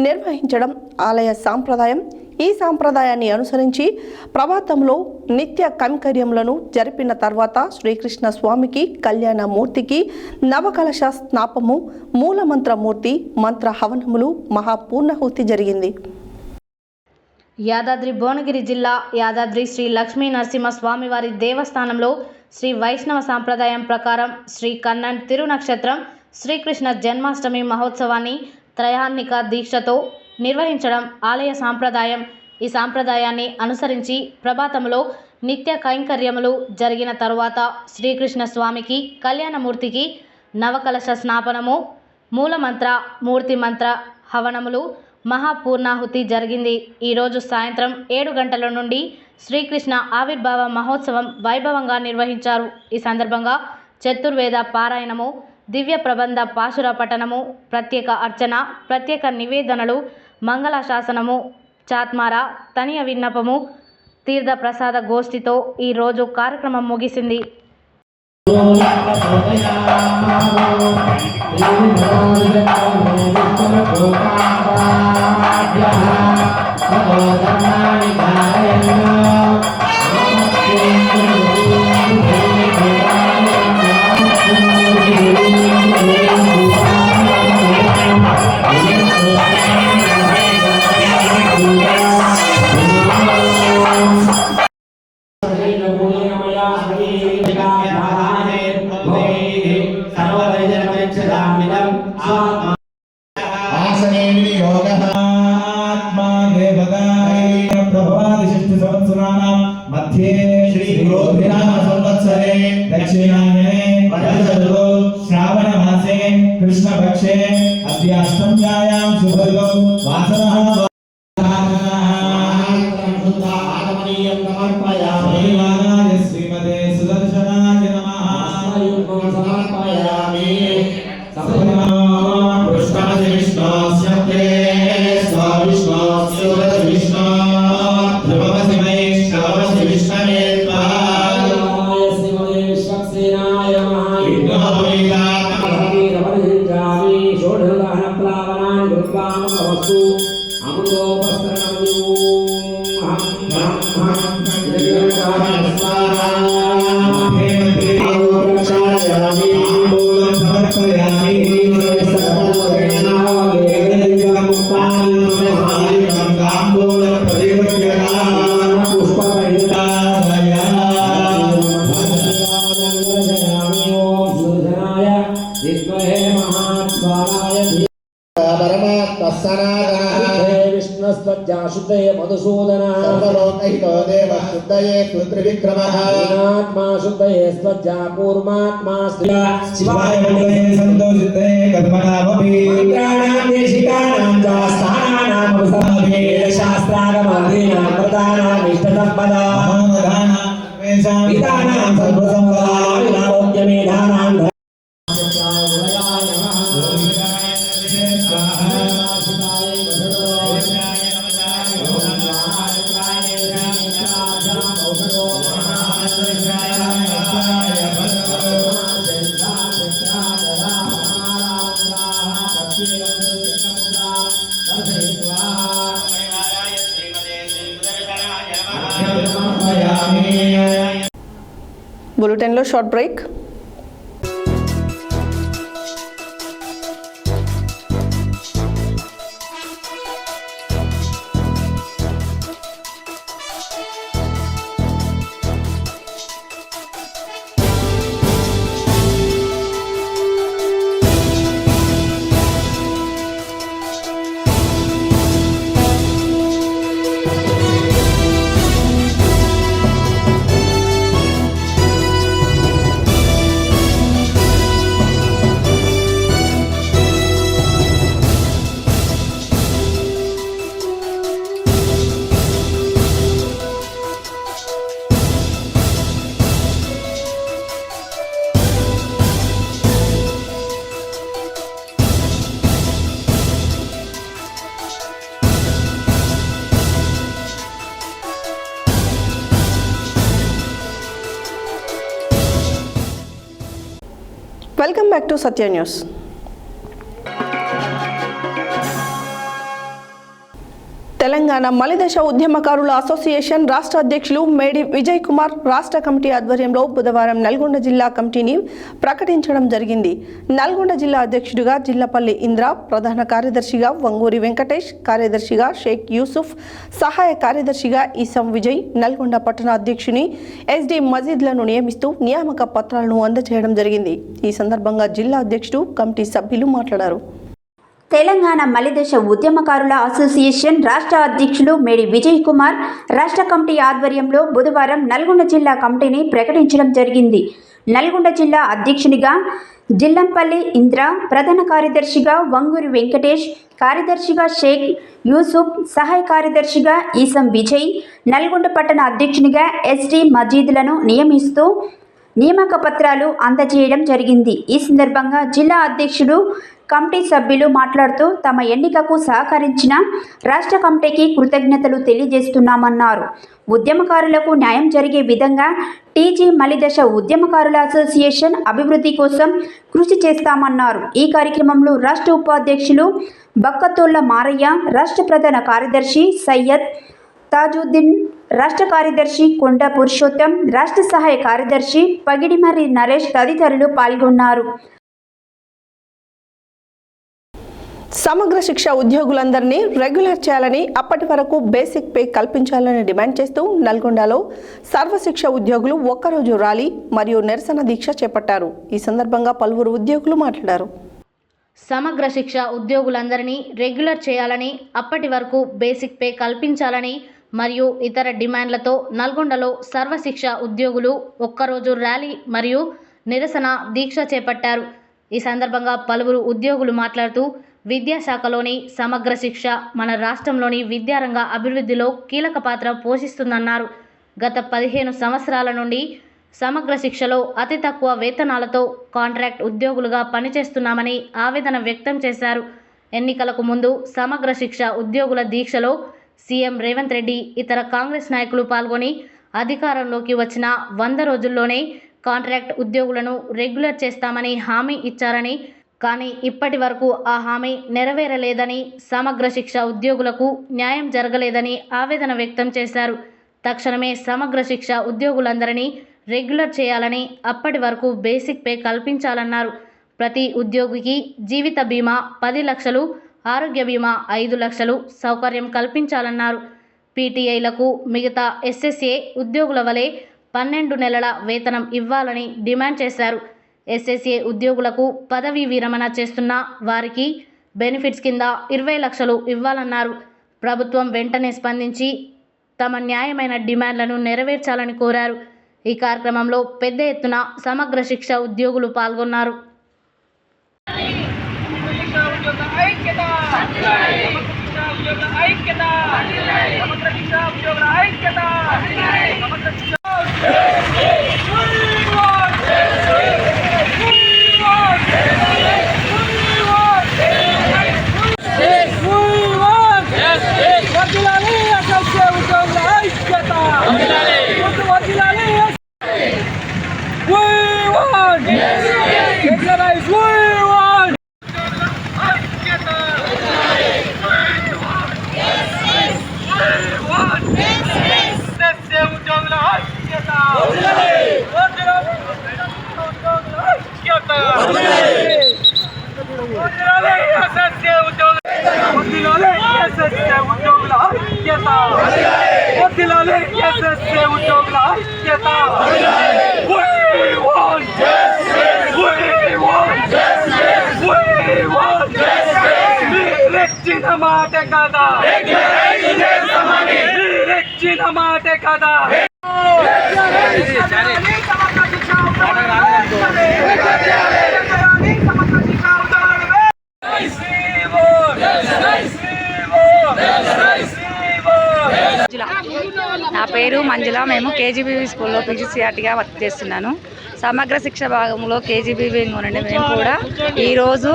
నిర్వహించడం ఆలయ సాంప్రదాయం. ఈ సాంప్రదాయాన్ని అనుసరించి ప్రభాతంలో నిత్య కైంకర్యములను జరిపిన తర్వాత శ్రీకృష్ణ స్వామికి కళ్యాణమూర్తికి నవకలశ స్నాపము, మూలమంత్రమూర్తి మంత్ర హవనములు, మహాపూర్ణాహుతి జరిగింది. యాదాద్రి భువనగిరి జిల్లా యాదాద్రి శ్రీ లక్ష్మీ నరసింహస్వామి వారి దేవస్థానంలో శ్రీ వైష్ణవ సాంప్రదాయం ప్రకారం శ్రీ కన్నన్ తిరునక్షత్రం శ్రీకృష్ణ జన్మాష్టమి మహోత్సవాన్ని త్రయాణిక దీక్షతో నిర్వహించడం ఆలయ సాంప్రదాయం. ఈ సాంప్రదాయాన్ని అనుసరించి ప్రభాతంలో నిత్య కైంకర్యములు జరిగిన తరువాత శ్రీకృష్ణ స్వామికి కళ్యాణమూర్తికి నవకలశ స్నాపనము, మూలమంత్ర మూర్తి మంత్ర హవనములు, మహాపూర్ణాహుతి జరిగింది. ఈరోజు సాయంత్రం 7 గంటల నుండి శ్రీకృష్ణ ఆవిర్భావ మహోత్సవం వైభవంగా నిర్వహించారు. ఈ సందర్భంగా చతుర్వేద పారాయణము, దివ్య ప్రబంధ పాశుర పఠనము, ప్రత్యేక అర్చన, ప్రత్యేక నివేదనలు, మంగళాశాసనము, చాత్మార, తనియ విన్నపము, తీర్థ ప్రసాద గోష్ఠితో ఈరోజు కార్యక్రమం ముగిసింది. दक्षिणायने वरदो श्रावण मासे कृष्णपक्षे अद्य अष्टम्यायां शुभदो वासरः श्रीमानाय श्रीमते सुदर्शनाय नमः समर्पयामि पुष्पाणि विष्णोस्यते स्वाविष्णोस्य विष्णो ध्रुवमसि मयि श्रवमसि विष्णवे शुद्धे मधुसूदन सर्वलोकहितो देवः शुद्धये क्षुद्रविक्रमः आत्मा शुद्धये स्वज्जा पूर्वात्मा शिवाय मंगले संतोषिते कर्मणामपि मंत्राणां देशिकानां च स्थानानां उपसभावे शास्त्रागमादीनां प्रदानां इष्टसम्पदा महामदानां सर्वेषां विदानां सर्वसम्पदा विनामोद्यमेधानां బులెటిన్లో short break. Welcome back to Satya news. Telangana మలిదశ ఉద్యమకారుల అసోసియేషన్ రాష్ట్ర అధ్యక్షులు మేడి విజయ్ కుమార్ రాష్ట్ర కమిటీ ఆధ్వర్యంలో బుధవారం నల్గొండ జిల్లా కమిటీని ప్రకటించడం జరిగింది. నల్గొండ జిల్లా అధ్యక్షుడిగా జిల్లపల్లి ఇంద్ర, ప్రధాన కార్యదర్శిగా వంగూరి వెంకటేష్, కార్యదర్శిగా షేక్ యూసుఫ్, సహాయ కార్యదర్శిగా ఈసం విజయ్, నల్గొండ పట్టణ అధ్యక్షుని ఎస్డి మజీద్లను నియమిస్తూ నియామక పత్రాలను అందజేయడం జరిగింది. ఈ సందర్భంగా జిల్లా అధ్యక్షుడు, కమిటీ సభ్యులు మాట్లాడారు. తెలంగాణ మలిదశ ఉద్యమకారుల అసోసియేషన్ రాష్ట్ర అధ్యక్షులు మేడి విజయ్ కుమార్ రాష్ట్ర కమిటీ ఆధ్వర్యంలో బుధవారం నల్గొండ జిల్లా కమిటీని ప్రకటించడం జరిగింది. నల్గొండ జిల్లా అధ్యక్షునిగా జిల్లంపల్లి ఇంద్ర, ప్రధాన కార్యదర్శిగా వంగూరి వెంకటేష్, కార్యదర్శిగా షేక్ యూసుఫ్, సహాయ కార్యదర్శిగా ఈసం విజయ్, నల్గొండ పట్టణ అధ్యక్షునిగా ఎస్డి మజీద్లను నియమిస్తూ నియామక పత్రాలు అందజేయడం జరిగింది. ఈ సందర్భంగా జిల్లా అధ్యక్షుడు, కమిటీ సభ్యులు మాట్లాడుతూ తమ ఎన్నికకు సహకరించిన రాష్ట్ర కమిటీకి కృతజ్ఞతలు తెలియజేస్తున్నామన్నారు. ఉద్యమకారులకు న్యాయం జరిగే విధంగా టీజీ మలిదశ ఉద్యమకారుల అసోసియేషన్ అభివృద్ధి కోసం కృషి చేస్తామన్నారు. ఈ కార్యక్రమంలో రాష్ట్ర ఉపాధ్యక్షులు బక్కతోళ్ల మారయ్య, రాష్ట్ర ప్రధాన కార్యదర్శి సయ్యద్ తాజుద్దీన్, రాష్ట్ర కార్యదర్శి కొండ పురుషోత్తం, రాష్ట్ర సహాయ కార్యదర్శి పగిడిమర్రి నరేష్ తదితరులు పాల్గొన్నారు. సమగ్ర శిక్ష ఉద్యోగులందరినీ రెగ్యులర్ చేయాలని, అప్పటి వరకు బేసిక్ పే కల్పించాలని డిమాండ్ చేస్తూ నల్గొండలో సర్వశిక్ష ఉద్యోగులు ఒక్కరోజు ర్యాలీ మరియు నిరసన దీక్ష చేపట్టారు. ఈ సందర్భంగా పలువురు ఉద్యోగులు మాట్లాడారు. సమగ్ర శిక్ష ఉద్యోగులందరినీ రెగ్యులర్ చేయాలని, అప్పటి వరకు బేసిక్ పే కల్పించాలని మరియు ఇతర డిమాండ్లతో నల్గొండలో సర్వశిక్ష ఉద్యోగులు ఒక్కరోజు ర్యాలీ మరియు నిరసన దీక్ష చేపట్టారు. ఈ సందర్భంగా పలువురు ఉద్యోగులు మాట్లాడుతూ విద్యాశాఖలోని సమగ్ర శిక్ష మన రాష్ట్రంలోని విద్యారంగ అభివృద్ధిలో కీలక పాత్ర పోషిస్తుందన్నారు. గత 15 సంవత్సరాల నుండి సమగ్ర శిక్షలో అతి తక్కువ వేతనాలతో కాంట్రాక్ట్ ఉద్యోగులుగా పనిచేస్తున్నామని ఆవేదన వ్యక్తం చేశారు. ఎన్నికలకు ముందు సమగ్ర శిక్ష ఉద్యోగుల దీక్షలో సీఎం రేవంత్ రెడ్డి ఇతర కాంగ్రెస్ నాయకులు పాల్గొని అధికారంలోకి వచ్చిన 100 రోజుల్లోనే కాంట్రాక్ట్ ఉద్యోగులను రెగ్యులర్ చేస్తామని హామీ ఇచ్చారని, కానీ ఇప్పటి వరకు ఆ హామీ నెరవేరలేదని, సమగ్ర శిక్ష ఉద్యోగులకు న్యాయం జరగలేదని ఆవేదన వ్యక్తం చేశారు. తక్షణమే సమగ్ర శిక్ష ఉద్యోగులందరినీ రెగ్యులర్ చేయాలని, అప్పటి వరకు బేసిక్ పే కల్పించాలన్నారు. ప్రతి ఉద్యోగికి జీవిత బీమా 10 లక్షలు, ఆరోగ్య బీమా 5 లక్షలు సౌకర్యం కల్పించాలన్నారు. పీటీఐలకు మిగతా ఎస్ఎస్ఏ ఉద్యోగుల వలె 12 నెలల వేతనం ఇవ్వాలని డిమాండ్ చేశారు. ఎస్ఎస్ఏ ఉద్యోగులకు పదవీ విరమణ చేస్తున్న వారికి బెనిఫిట్స్ కింద 20 లక్షలు ఇవ్వాలన్నారు. ప్రభుత్వం వెంటనే స్పందించి తమ న్యాయమైన డిమాండ్లను నెరవేర్చాలని కోరారు. ఈ కార్యక్రమంలో పెద్ద ఎత్తున సమగ్ర శిక్ష ఉద్యోగులు పాల్గొన్నారు. నా పేరు మంజుల. మేము కేజీబీవీ స్కూల్లో పీజీసీఆర్టీగా వర్క్ చేస్తున్నాను. సమగ్ర శిక్ష భాగంలో కేజీబీవీ నుండి మేము కూడా ఈరోజు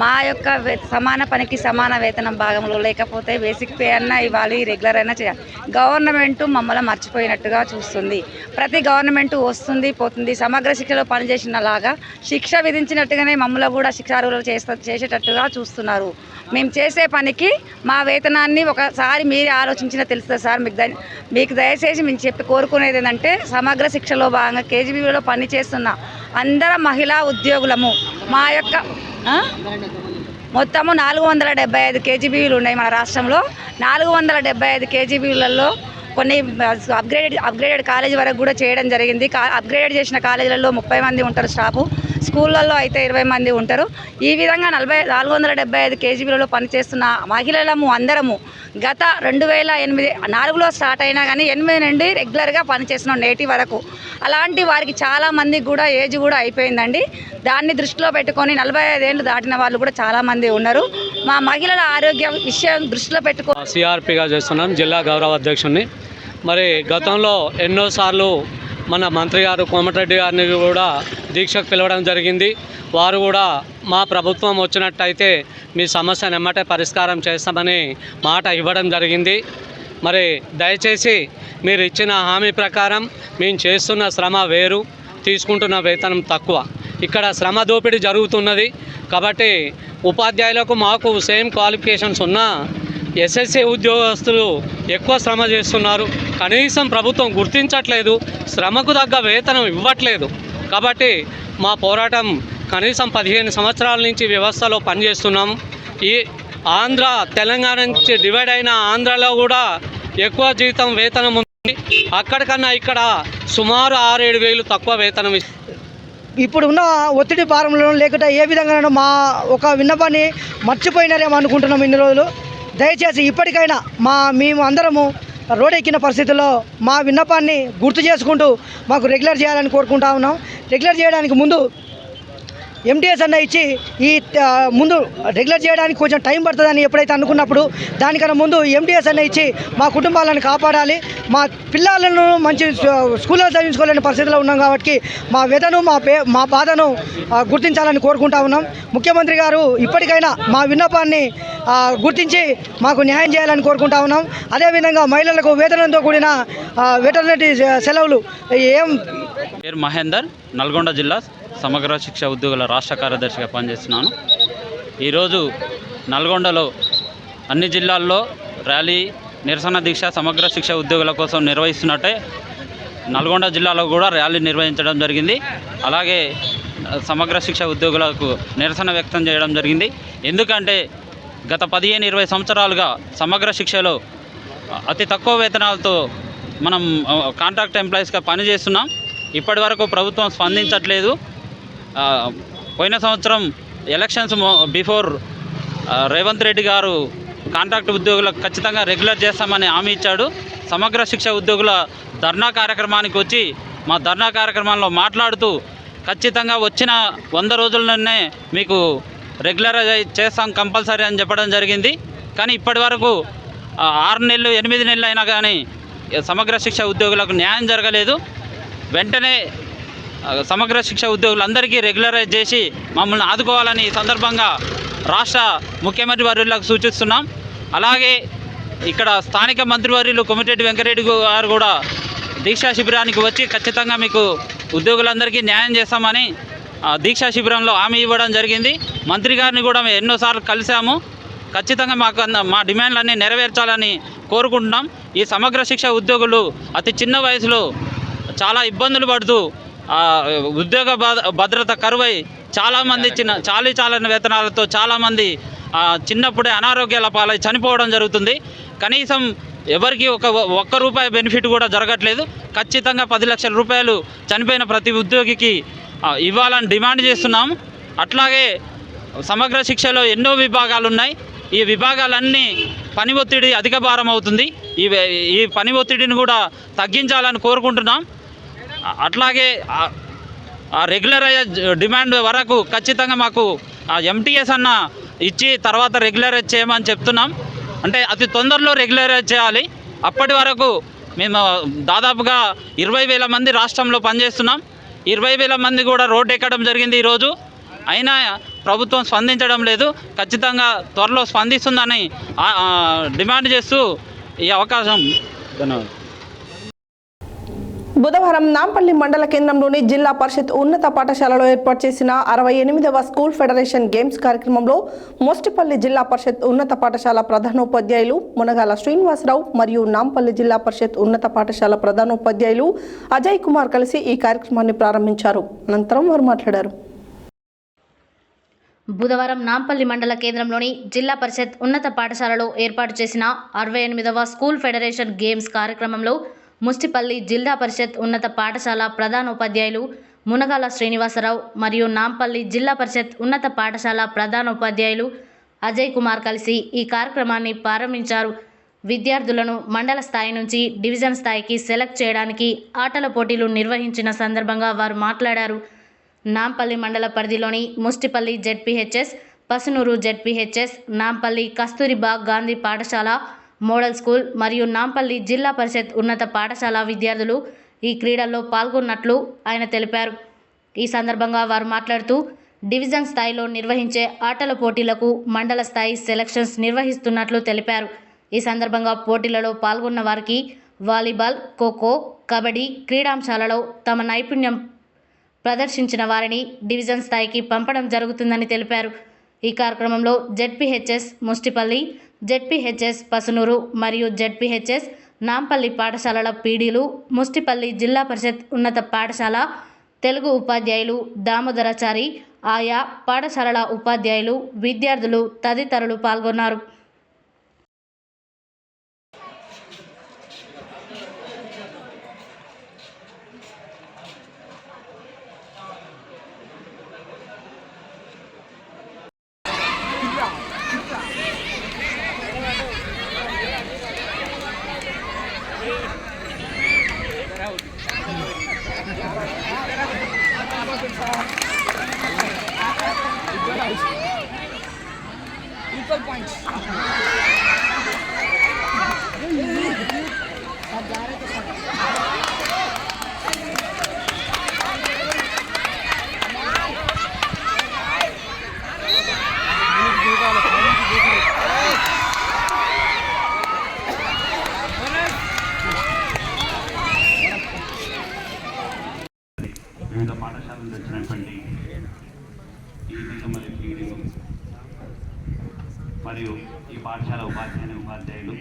మా యొక్క సమాన పనికి సమాన వేతనం భాగంలో లేకపోతే బేసిక్ పే అన్నా ఇవ్వాలి, రెగ్యులర్ అయినా చేయాలి. గవర్నమెంట్ మమ్మల్ని మర్చిపోయినట్టుగా చూస్తుంది. ప్రతి గవర్నమెంట్ వస్తుంది పోతుంది. సమగ్ర శిక్షలో పనిచేసినలాగా శిక్ష విధించినట్టుగానే మమ్మల్ని కూడా శిక్షార్హులు చేసేటట్టుగా చూస్తున్నారు. మేము చేసే పనికి మా వేతనాన్ని ఒకసారి మీరే ఆలోచించినా తెలుస్తుంది సార్. మీకు దయచేసి మేము చెప్పి కోరుకునేది ఏంటంటే సమగ్ర శిక్షలో భాగంగా కేజీబీవీలో పనిచేస్తున్న అందరం మహిళా ఉద్యోగులము మా యొక్క మొత్తము 475 కేజీబీవీలు ఉన్నాయి మన రాష్ట్రంలో. 475 కేజీబీలలో కొన్ని అప్గ్రేడెడ్ కాలేజీ వరకు కూడా చేయడం జరిగింది. అప్గ్రేడెడ్ చేసిన కాలేజీలలో 30 మంది ఉంటారు స్టాఫ్, స్కూళ్ళల్లో అయితే 20 మంది ఉంటారు. ఈ విధంగా 475 కేజీబీలలో పనిచేస్తున్న మహిళలము అందరము గత 2004లో స్టార్ట్ అయినా కానీ 8 నుండి రెగ్యులర్గా పనిచేస్తున్నాం నేటి వరకు. అలాంటి వారికి చాలామందికి కూడా ఏజ్ కూడా అయిపోయిందండి. దాన్ని దృష్టిలో పెట్టుకొని 45 ఏళ్ళు దాటిన వాళ్ళు కూడా చాలామంది ఉన్నారు. మా మహిళల ఆరోగ్య విషయం దృష్టిలో సిఆర్పిగా చేస్తున్నాను, జిల్లా గౌరవ అధ్యక్షుడిని. మరి గతంలో ఎన్నోసార్లు మన మంత్రి గారు కోమటిరెడ్డి గారిని కూడా దీక్షకు పిలవడం జరిగింది. వారు కూడా మా ప్రభుత్వం వచ్చినట్టయితే మీ సమస్యను ఎమ్మటే పరిష్కారం చేస్తామని మాట ఇవ్వడం జరిగింది. మరి దయచేసి మీరు ఇచ్చిన హామీ ప్రకారం మేము చేస్తున్న శ్రమ వేరు, తీసుకుంటున్న వేతనం తక్కువ. ఇక్కడ శ్రమ దోపిడీ జరుగుతున్నది. కాబట్టి ఉపాధ్యాయులకు మాకు సేమ్ క్వాలిఫికేషన్స్ ఉన్నా ఎస్ఎస్సీ ఉద్యోగస్తులు ఎక్కువ శ్రమ చేస్తున్నారు. కనీసం ప్రభుత్వం గుర్తించట్లేదు, శ్రమకు తగ్గ వేతనం ఇవ్వట్లేదు. కాబట్టి మా పోరాటం కనీసం 15 సంవత్సరాల నుంచి వ్యవస్థలో పనిచేస్తున్నాము. ఈ ఆంధ్ర తెలంగాణ నుంచి డివైడ్ అయిన ఆంధ్రలో కూడా ఎక్కువ జీతం వేతనం ఉంది. అక్కడికన్నా ఇక్కడ సుమారు 6-7 వేలు తక్కువ వేతనం ఇస్తుంది. ఇప్పుడు ఉన్న ఒత్తిడి భారంలో లేకుండా ఏ విధంగా మా ఒక విన్నపాన్ని మర్చిపోయినారేమో అనుకుంటున్నాం ఇన్ని రోజులు. దయచేసి ఇప్పటికైనా మేము అందరము రోడ్ ఎక్కిన పరిస్థితుల్లో మా విన్నపాన్ని గుర్తు చేసుకుంటూ మాకు రెగ్యులర్ చేయాలని కోరుకుంటా ఉన్నాం. రెగ్యులర్ చేయడానికి ముందు ఎంటీఎస్ అన్న ఇచ్చి ముందు రెగ్యులర్ చేయడానికి కొంచెం టైం పడుతుందని ఎప్పుడైతే అనుకున్నప్పుడు దానికన్నా ముందు ఎంటీఎస్ అన్న ఇచ్చి మా కుటుంబాలను కాపాడాలి. మా పిల్లలను మంచి స్కూల్లో చదివించుకోలేని పరిస్థితిలో ఉన్నాం కాబట్టి మా వ్యధను మా బాధను గుర్తించాలని కోరుకుంటా ఉన్నాం. ముఖ్యమంత్రి గారు ఇప్పటికైనా మా విన్నపాన్ని గుర్తించి మాకు న్యాయం చేయాలని కోరుకుంటా ఉన్నాం. అదేవిధంగా మహిళలకు వేతనంతో కూడిన వెటర్నరీ సెలవులు పేరు మహేందర్, నల్గొండ జిల్లా సమగ్ర శిక్ష ఉద్యోగుల రాష్ట్ర కార్యదర్శిగా పనిచేస్తున్నాను. ఈరోజు నల్గొండలో అన్ని జిల్లాల్లో ర్యాలీ, నిరసన దీక్ష సమగ్ర శిక్ష ఉద్యోగుల కోసం నిర్వహిస్తున్నట్టే నల్గొండ జిల్లాలో కూడా ర్యాలీ నిర్వహించడం జరిగింది. అలాగే సమగ్ర శిక్ష ఉద్యోగులకు నిరసన వ్యక్తం చేయడం జరిగింది. ఎందుకంటే గత 15-20 సంవత్సరాలుగా సమగ్ర శిక్షలో అతి తక్కువ వేతనాలతో మనం కాంట్రాక్ట్ ఎంప్లాయీస్గా పనిచేస్తున్నాం. ఇప్పటి వరకు ప్రభుత్వం స్పందించట్లేదు. పోయిన సంవత్సరం ఎలక్షన్స్ బిఫోర్ రేవంత్ రెడ్డి గారు కాంట్రాక్ట్ ఉద్యోగులకు ఖచ్చితంగా రెగ్యులర్ చేస్తామని హామీ ఇచ్చాడు. సమగ్ర శిక్ష ఉద్యోగుల ధర్నా కార్యక్రమానికి వచ్చి మా ధర్నా కార్యక్రమంలో మాట్లాడుతూ ఖచ్చితంగా వచ్చిన 100 రోజుల్లోనే మీకు రెగ్యులరైజ్ చేస్తాం కంపల్సరీ అని చెప్పడం జరిగింది. కానీ ఇప్పటి వరకు 6 నెలలు 8 నెలలు అయినా కానీ సమగ్ర శిక్ష ఉద్యోగులకు న్యాయం జరగలేదు. వెంటనే సమగ్ర శిక్ష ఉద్యోగులందరికీ రెగ్యులరైజ్ చేసి మమ్మల్ని ఆదుకోవాలని ఈ సందర్భంగా రాష్ట్ర ముఖ్యమంత్రి వర్యులకు సూచిస్తున్నాం. అలాగే ఇక్కడ స్థానిక మంత్రివర్యులు కొమిటిరెడ్డి వెంకరెడ్డి గారు కూడా దీక్షా శిబిరానికి వచ్చి ఖచ్చితంగా మీకు ఉద్యోగులందరికీ న్యాయం చేస్తామని దీక్షా శిబిరంలో హామీ ఇవ్వడం జరిగింది. మంత్రి గారిని కూడా మేము ఎన్నోసార్లు కలిసాము. ఖచ్చితంగా మా డిమాండ్లన్నీ నెరవేర్చాలని కోరుకుంటున్నాం. ఈ సమగ్ర శిక్ష ఉద్యోగులు అతి చిన్న వయసులో చాలా ఇబ్బందులు పడుతూ ఉద్యోగ భద్రత కరువై చాలామంది చాలని వేతనాలతో చాలామంది చిన్నప్పుడే అనారోగ్యాల పాలై చనిపోవడం జరుగుతుంది. కనీసం ఎవరికి ఒక్క రూపాయి బెనిఫిట్ కూడా జరగట్లేదు. ఖచ్చితంగా 10 లక్షల రూపాయలు చనిపోయిన ప్రతి ఉద్యోగికి ఇవ్వాలని డిమాండ్ చేస్తున్నాం. అట్లాగే సమగ్ర శిక్షలో ఎన్నో విభాగాలు ఉన్నాయి. ఈ విభాగాలన్నీ పని ఒత్తిడి అధిక భారం అవుతుంది. ఈ పని ఒత్తిడిని కూడా తగ్గించాలని కోరుకుంటున్నాం. అట్లాగే రెగ్యులరైజ్ డిమాండ్ వరకు ఖచ్చితంగా మాకు ఎంటీఎస్ అన్న ఇచ్చి తర్వాత రెగ్యులరైజ్ చేయమని చెప్తున్నాం. అంటే అతి తొందరలో రెగ్యులరైజ్ చేయాలి. అప్పటి వరకు మేము దాదాపుగా 20,000 మంది రాష్ట్రంలో పనిచేస్తున్నాం. 20,000 మంది కూడా రోడ్డు ఎక్కడం జరిగింది ఈరోజు. అయినా ప్రభుత్వం స్పందించడం లేదు. ఖచ్చితంగా త్వరలో స్పందిస్తుందని డిమాండ్ చేస్తూ ఈ అవకాశం ధన్యవాదాలు. బుధవారం నాంపల్లి మండల కేంద్రంలోని జిల్లా పరిషత్ ఉన్నత పాఠశాలలో ఏర్పాటు చేసిన 68వ స్కూల్ ఫెడరేషన్ గేమ్స్ కార్యక్రమంలో మోస్టిపల్లి జిల్లా పరిషత్ ఉన్నత పాఠశాల ప్రధానోపాధ్యాయులు మునగాల శ్రీనివాసరావు మరియు నాంపల్లి జిల్లా పరిషత్ ఉన్నత పాఠశాల ప్రధానోపాధ్యాయులు అజయ్ కుమార్ కలిసి ఈ కార్యక్రమాన్ని ప్రారంభించారు. అనంతరం వారు మాట్లాడారు. బుధవారం నాంపల్లి మండల కేంద్రంలోని జిల్లా పరిషత్ ఉన్నత పాఠశాలలో ఏర్పాటు చేసిన 68వ స్కూల్ ఫెడరేషన్ గేమ్స్ కార్యక్రమంలో ముస్టిపల్లి జిల్లా పరిషత్ ఉన్నత పాఠశాల ప్రధానోపాధ్యాయులు మునగాల శ్రీనివాసరావు మరియు నాంపల్లి జిల్లా పరిషత్ ఉన్నత పాఠశాల ప్రధానోపాధ్యాయులు అజయ్ కుమార్ కలిసి ఈ కార్యక్రమాన్ని ప్రారంభించారు. విద్యార్థులను మండల స్థాయి నుంచి డివిజన్ స్థాయికి సెలెక్ట్ చేయడానికి ఆటల పోటీలు నిర్వహించిన సందర్భంగా వారు మాట్లాడారు. నాంపల్లి మండల పరిధిలోని ముస్టిపల్లి జెడ్పీహెచ్ఎస్, పసునూరు జెడ్పీహెచ్ఎస్, నాంపల్లి కస్తూరిబా గాంధీ పాఠశాల మోడల్ స్కూల్ మరియు నాంపల్లి జిల్లా పరిషత్ ఉన్నత పాఠశాల విద్యార్థులు ఈ క్రీడల్లో పాల్గొన్నట్లు ఆయన తెలిపారు. ఈ సందర్భంగా వారు మాట్లాడుతూ డివిజన్ స్థాయిలో నిర్వహించే ఆటల పోటీలకు మండల స్థాయి సెలక్షన్స్ నిర్వహిస్తున్నట్లు తెలిపారు. ఈ సందర్భంగా పోటీలలో పాల్గొన్న వారికి వాలీబాల్, ఖోఖో, కబడ్డీ క్రీడాంశాలలో తమ నైపుణ్యం ప్రదర్శించిన వారిని డివిజన్ స్థాయికి పంపడం జరుగుతుందని తెలిపారు. ఈ కార్యక్రమంలో జెడ్పీహెచ్ఎస్ ముస్టిపల్లి, జెడ్పీహెచ్ఎస్ పసునూరు మరియు జెడ్పీహెచ్ఎస్ నాంపల్లి పాఠశాలల పీడీలు, ముస్టిపల్లి జిల్లా పరిషత్ ఉన్నత పాఠశాల తెలుగు ఉపాధ్యాయులు దామోదరాచారి, ఆయా పాఠశాలల ఉపాధ్యాయులు, విద్యార్థులు తదితరులు పాల్గొన్నారు. వివిధ పాఠశాలలు వచ్చినటువంటి మరియు పీడీలు మరియు ఈ పాఠశాల ఉపాధ్యాయులు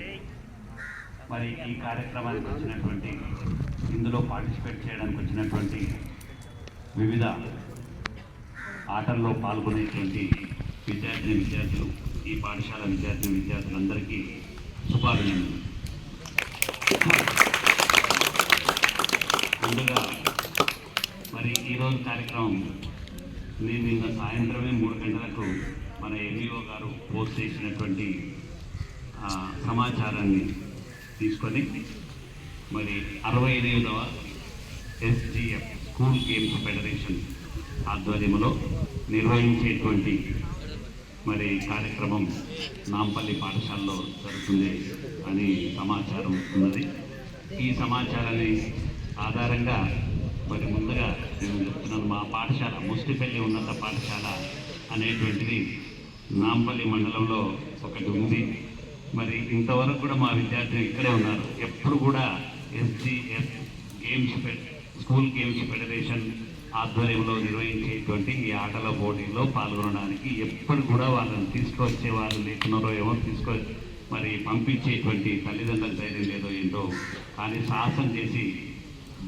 మరి ఈ కార్యక్రమానికి వచ్చినటువంటి ఇందులో పార్టిసిపేట్ చేయడానికి వచ్చినటువంటి వివిధ ఆటల్లో పాల్గొనేటువంటి విద్యార్థులు ఈ పాఠశాల విద్యార్థులందరికీ శుభాభినందనలు. ముందుగా మరి ఈరోజు కార్యక్రమం నేను నిన్న సాయంత్రమే 3 గంటలకు మన ఎంఈఓ గారు పోస్ట్ చేసినటువంటి సమాచారాన్ని తీసుకొని మరి 68వ SGF స్కూల్ గేమ్స్ ఫెడరేషన్ ఆధ్వర్యంలో నిర్వహించేటువంటి మరి కార్యక్రమం నాంపల్లి పాఠశాలలో జరుగుతుంది అని సమాచారం ఉన్నది. ఈ సమాచారాన్ని ఆధారంగా మరి ముందుగా నేను చెప్తున్నాను, మా పాఠశాల ముస్టిపల్లి ఉన్నత పాఠశాల అనేటువంటిది నాంపల్లి మండలంలో ఒకటి ఉంది. మరి ఇంతవరకు కూడా మా విద్యార్థులు ఇక్కడే ఉన్నారు. ఎప్పుడు కూడా SGF స్కూల్ గేమ్స్ ఫెడరేషన్ ఆధ్వర్యంలో నిర్వహించేటువంటి ఈ ఆటల పోటీల్లో పాల్గొనడానికి ఎప్పుడు కూడా వాళ్ళని తీసుకొచ్చే వాళ్ళు లేకున్నారో ఏమో మరి పంపించేటువంటి తల్లిదండ్రుల ధైర్యం లేదో ఏంటో కానీ సాహసం చేసి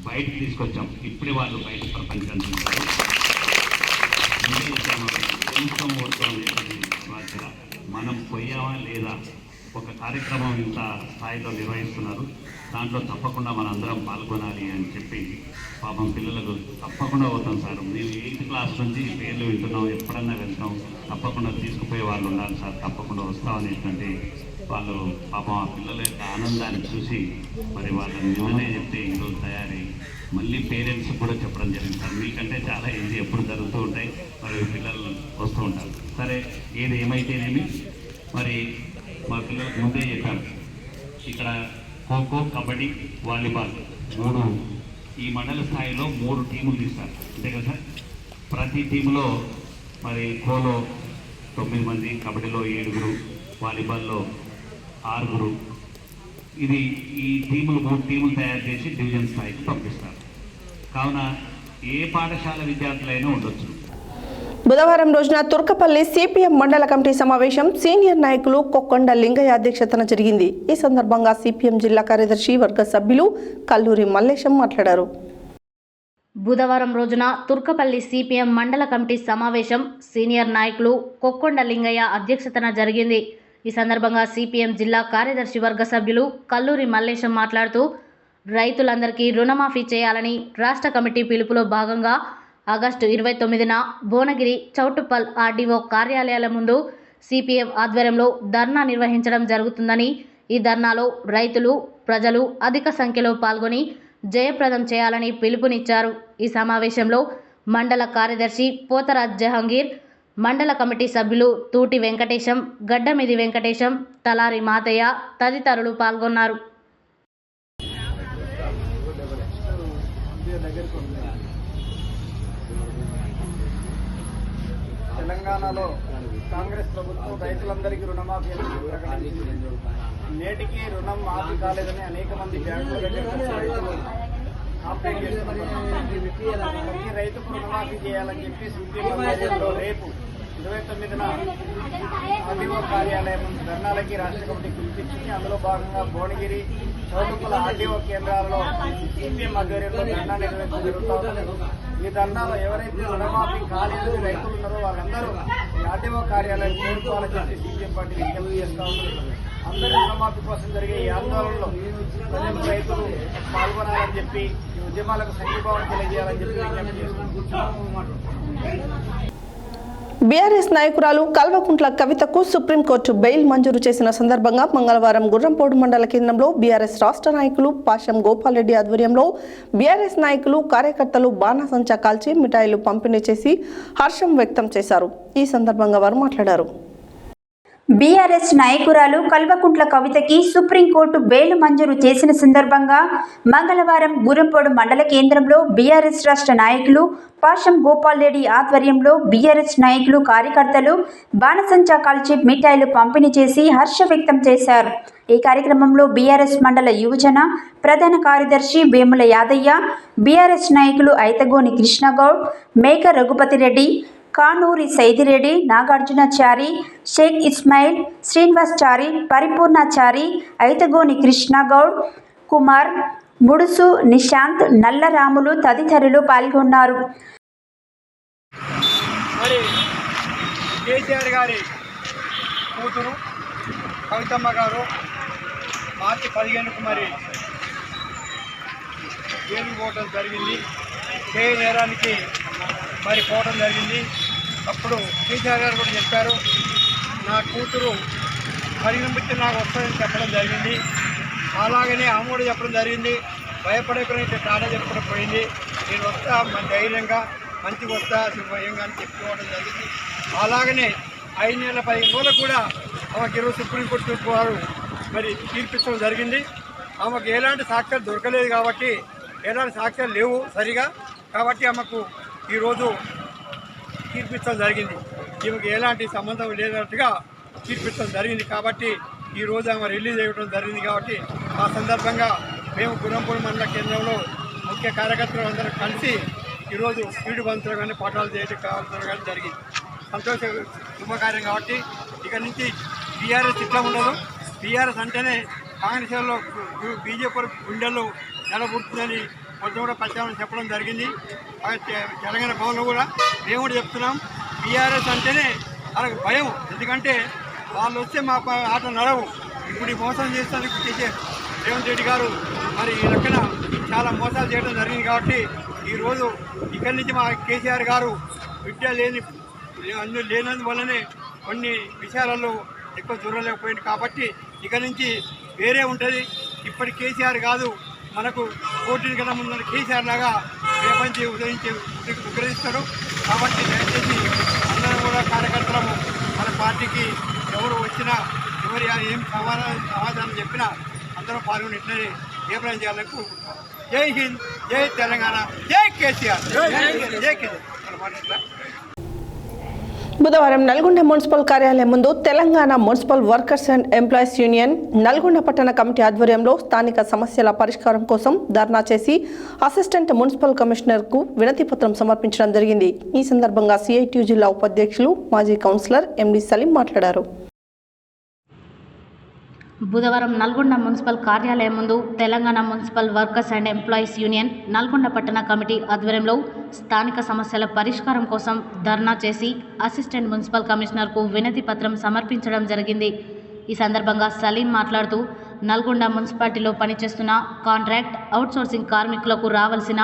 బయటకు తీసుకొచ్చాం. ఇప్పుడే వాళ్ళు బయట ప్రపంచాన్ని చూస్తారు. మనం పోయామా లేదా, ఒక కార్యక్రమం ఇంత స్థాయిలో నిర్వహిస్తున్నారు, దాంట్లో తప్పకుండా మనందరం పాల్గొనాలి అని చెప్పి పాపం పిల్లలకు తప్పకుండా పోతాం సార్, మేము 8th క్లాస్ నుంచి పేర్లు వింటున్నాం, ఎప్పుడన్నా వెళ్తాం, తప్పకుండా తీసుకుపోయే వాళ్ళు ఉండాలి సార్, తప్పకుండా వస్తామనేటువంటి వాళ్ళు పాపం ఆ పిల్లల యొక్క ఆనందాన్ని చూసి మరి వాళ్ళని నిన్ననే చెప్తే ఈరోజు తయారై మళ్ళీ పేరెంట్స్ కూడా చెప్పడం జరిగింది సార్, మీకంటే చాలా ఈజీ ఎప్పుడు జరుగుతూ ఉంటాయి, మరి పిల్లలు వస్తూ ఉంటారు. సరే ఏది ఏమైతేనేమి మరి మా పిల్లలకు ముందే చెప్పారు, ఇక్కడ ఖోఖో, కబడ్డీ, వాలీబాల్ 3 ఈ మండల స్థాయిలో 3 టీములు తీస్తారు అంతే కదా సార్. ప్రతి టీంలో మరి ఖోలో 9 మంది, కబడ్డీలో 7, వాలీబాల్లో 6. ఇది ఈ టీములు 3 టీములు తయారు చేసి డివిజన్ స్థాయికి పంపిస్తారు. కావున ఏ పాఠశాల విద్యార్థులైనా ఉండొచ్చు. బుధవారం రోజున తుర్కపల్లి సిపిఎం మండల కమిటీ సమావేశం సీనియర్ నాయకులు కొక్కొండ లింగయ్య అధ్యక్షతన జరిగింది. ఈ సందర్భంగా సిపిఎం జిల్లా కార్యదర్శి వర్గ సభ్యులు కల్లూరి మల్లేశం మాట్లాడారు. బుధవారం రోజున తుర్కపల్లి సిపిఎం మండల కమిటీ సమావేశం సీనియర్ నాయకులు కొక్కొండ లింగయ్య అధ్యక్షతన జరిగింది. ఈ సందర్భంగా సిపిఎం జిల్లా కార్యదర్శి వర్గ సభ్యులు కల్లూరి మల్లేశం మాట్లాడుతూ రైతులందరికీ రుణమాఫీ చేయాలని రాష్ట్ర కమిటీ పిలుపులో భాగంగా ఆగస్టు 29న భువనగిరి, చౌటుప్పల్ ఆర్డీఓ కార్యాలయాల ముందు సిపిఎం ఆధ్వర్యంలో ధర్నా నిర్వహించడం జరుగుతుందని, ఈ ధర్నాలో రైతులు, ప్రజలు అధిక సంఖ్యలో పాల్గొని జయప్రదం చేయాలని పిలుపునిచ్చారు. ఈ సమావేశంలో మండల కార్యదర్శి పోతరాజ్ జహంగీర్, మండల కమిటీ సభ్యులు తూటి వెంకటేశం, గడ్డమిది వెంకటేశం, తలారి మాతయ్య తదితరులు పాల్గొన్నారు. తెలంగాణలో కాంగ్రెస్ ప్రభుత్వం రైతులందరికీ రుణమాఫీ ప్రకటించింది. నేటికి రుణం మాఫీ కాలేదని అనేక మంది బ్యాంకుల దగ్గర రైతులు కంప్లైంట్ చేస్తున్నారు. ప్రతి రైతుకు రుణమాఫీ చేయాలని చెప్పి సిపిఎంలో రేపు 29న ఆర్డీఓ కార్యాలయం ధర్నాలకి రాష్ట్ర కమిటీ పిలిపించింది. అందులో భాగంగా భువనగిరి, చౌటుప్పల ఆర్డీఓ కేంద్రాల్లో సిపిఎం ఆధ్వర్యంలో ధర్నా నిర్వహించడం జరుగుతుంది. ఈ ధర్నాలో ఎవరైతే రుణమాఫీ కాలేదని రైతులు ఉన్నారో వాళ్ళందరూ ఈ ఆర్డీఓ కార్యాలయం చేరుకోవాలని చెప్పి సిపిఎం పార్టీ విజ్ఞప్తి చేస్తూ ఉంటుంది. అందరూ రుణమాఫీ కోసం జరిగే ఈ ఆందోళనలో ప్రజలు, రైతులు పాల్గొనాలని చెప్పి ఈ ఉద్యమాలకు సంఘీభావం తెలియజేయాలని చెప్పి విజ్ఞప్తి చేస్తున్నాం. బీఆర్ఎస్ నాయకురాలు కల్వకుంట్ల కవితకు సుప్రీంకోర్టు బెయిల్ మంజూరు చేసిన సందర్భంగా మంగళవారం గుర్రంపోడు మండల కేంద్రంలో బీఆర్ఎస్ రాష్ట్ర నాయకులు పాశం గోపాల్ రెడ్డి ఆధ్వర్యంలో బీఆర్ఎస్ నాయకులు, కార్యకర్తలు బాణాసంచా కాల్చి మిఠాయిలు పంపిణీ చేసి హర్షం వ్యక్తం చేశారు. ఈ సందర్భంగా వారు మాట్లాడారు. బీఆర్ఎస్ నాయకురాలు కల్వకుంట్ల కవితకి సుప్రీంకోర్టు బెయిల్ మంజూరు చేసిన సందర్భంగా మంగళవారం గురంపోడు మండల కేంద్రంలో బీఆర్ఎస్ రాష్ట్ర నాయకులు పాషం గోపాల్ రెడ్డి ఆధ్వర్యంలో బీఆర్ఎస్ నాయకులు కార్యకర్తలు బాణసంచా కాల్చి మిఠాయిలు పంపిణీ చేసి హర్ష వ్యక్తం చేశారు. ఈ కార్యక్రమంలో బీఆర్ఎస్ మండల యువజన ప్రధాన కార్యదర్శి వేముల యాదయ్య, బీఆర్ఎస్ నాయకులు ఐతగోని కృష్ణగౌడ్, మేక రఘుపతిరెడ్డి, కానూరి సైదిరెడ్డి, నాగార్జునాచారి, షేక్ ఇస్మాయిల్, శ్రీనివాస్చారి, పరిపూర్ణాచారి, ఐతగోని కృష్ణగౌడ్, కుమార్, ముడుసు నిశాంత్, నల్లరాములు తదితరులు పాల్గొన్నారు. మరి కేసీఆర్ గారి కూతురు కవితమ్మ గారు మార్చి 15కు మరి జైలు పోవడం జరిగింది. చేయ నేరానికి మరి పోవడం జరిగింది. అప్పుడు కేసీఆర్ గారు కూడా చెప్పారు, నా కూతురు పరిగణించి నాకు వస్తుందని చెప్పడం జరిగింది. అలాగనే ఆమె కూడా చెప్పడం జరిగింది, భయపడకుండా టాటా చెప్పడం పోయింది, నేను వస్తా మన ధైర్యంగా మంచిగా వస్తా భయంగా అని చెప్పుకోవడం జరిగింది. అలాగనే 5 నెలల 15 రోజులకు కూడా ఆమెకు ఈరోజు సుప్రీంకోర్టు వారు మరి తీర్పిచ్చడం జరిగింది. ఆమెకు ఎలాంటి సాక్ష్యాలు దొరకలేదు కాబట్టి, ఎలాంటి సాక్ష్యాలు లేవు సరిగా కాబట్టి ఆమెకు ఈరోజు తీర్పిచ్చడం జరిగింది. ఈమెకు ఎలాంటి సంబంధం లేనట్టుగా తీర్పిచ్చడం జరిగింది కాబట్టి ఈరోజు ఆమె రిలీజ్ అయ్యడం జరిగింది. కాబట్టి ఆ సందర్భంగా మేము గురంపూడి మండల కేంద్రంలో ముఖ్య కార్యకర్తలు అందరూ కలిసి ఈరోజు స్పీడ్ బంతులు కానీ పటాలు చేయడం కావాల్సిన కానీ జరిగింది. సంతోష శుభకార్యం కాబట్టి ఇక నుంచి బీఆర్ఎస్ ఇట్లా ఉండదు. బీఆర్ఎస్ అంటేనే కాంగ్రెస్లో బీజేపీ గుండెల్లో నిలబడుతుందని కొంచెం కూడా ప్రచారం చెప్పడం జరిగింది. తెలంగాణ భవన్లో కూడా మేము కూడా చెప్తున్నాం, బీఆర్ఎస్ అంటేనే వాళ్ళకి భయం. ఎందుకంటే వాళ్ళు వస్తే మా ఆట నడవు. ఇప్పుడు ఈ మోసం చేస్తానికి చేసే రేవంత్ రెడ్డి గారు మరి ఈ లెక్కన చాలా మోసాలు చేయడం జరిగింది. కాబట్టి ఈరోజు ఇక్కడి నుంచి మా కేసీఆర్ గారు విద్య లేనందువల్లనే కొన్ని విషయాలలో ఎక్కువ చూడలేకపోయింది. కాబట్టి ఇక నుంచి వేరే ఉంటుంది. ఇప్పటి కేసీఆర్ కాదు, మనకు కోర్టుని కన్నా ముందు కేసీఆర్ లాగా రేపంచి ఉగ్రహిస్తాడు. కాబట్టి దయచేసి అందరం కూడా కార్యకర్తలము మన పార్టీకి ఎవరు వచ్చినా ఎవరు ఏం సమాధానం చెప్పినా అందరం పాల్గొని ఇట్లనే ఏ ప్రయత్నం చేయాలని కోరుకుంటున్నాం. జై హింద్, జై తెలంగాణ, జై కేసీఆర్, జై కేసీఆర్. బుధవారం నల్గొండ మున్సిపల్ కార్యాలయం ముందు Telangana municipal workers and employees union Nalgonda పట్టణ కమిటీ ఆధ్వర్యంలో స్థానిక సమస్యల పరిష్కారం కోసం ధర్నా చేసి అసిస్టెంట్ మున్సిపల్ కమిషనర్కు వినతిపత్రం సమర్పించడం జరిగింది. ఈ సందర్భంగా సిఐటియు జిల్లా ఉపాధ్యక్షులు మాజీ కౌన్సిలర్ ఎండి సలీం మాట్లాడారు. బుధవారం నల్గొండ మున్సిపల్ కార్యాలయం ముందు Telangana municipal workers and employees union Nalgonda పట్టణ కమిటీ ఆధ్వర్యంలో స్థానిక సమస్యల పరిష్కారం కోసం ధర్నా చేసి అసిస్టెంట్ మున్సిపల్ కమిషనర్కు వినతి పత్రం సమర్పించడం జరిగింది. ఈ సందర్భంగా సలీం మాట్లాడుతూ నల్గొండ మున్సిపాలిటీలో పనిచేస్తున్న కాంట్రాక్ట్ అవుట్సోర్సింగ్ కార్మికులకు రావాల్సిన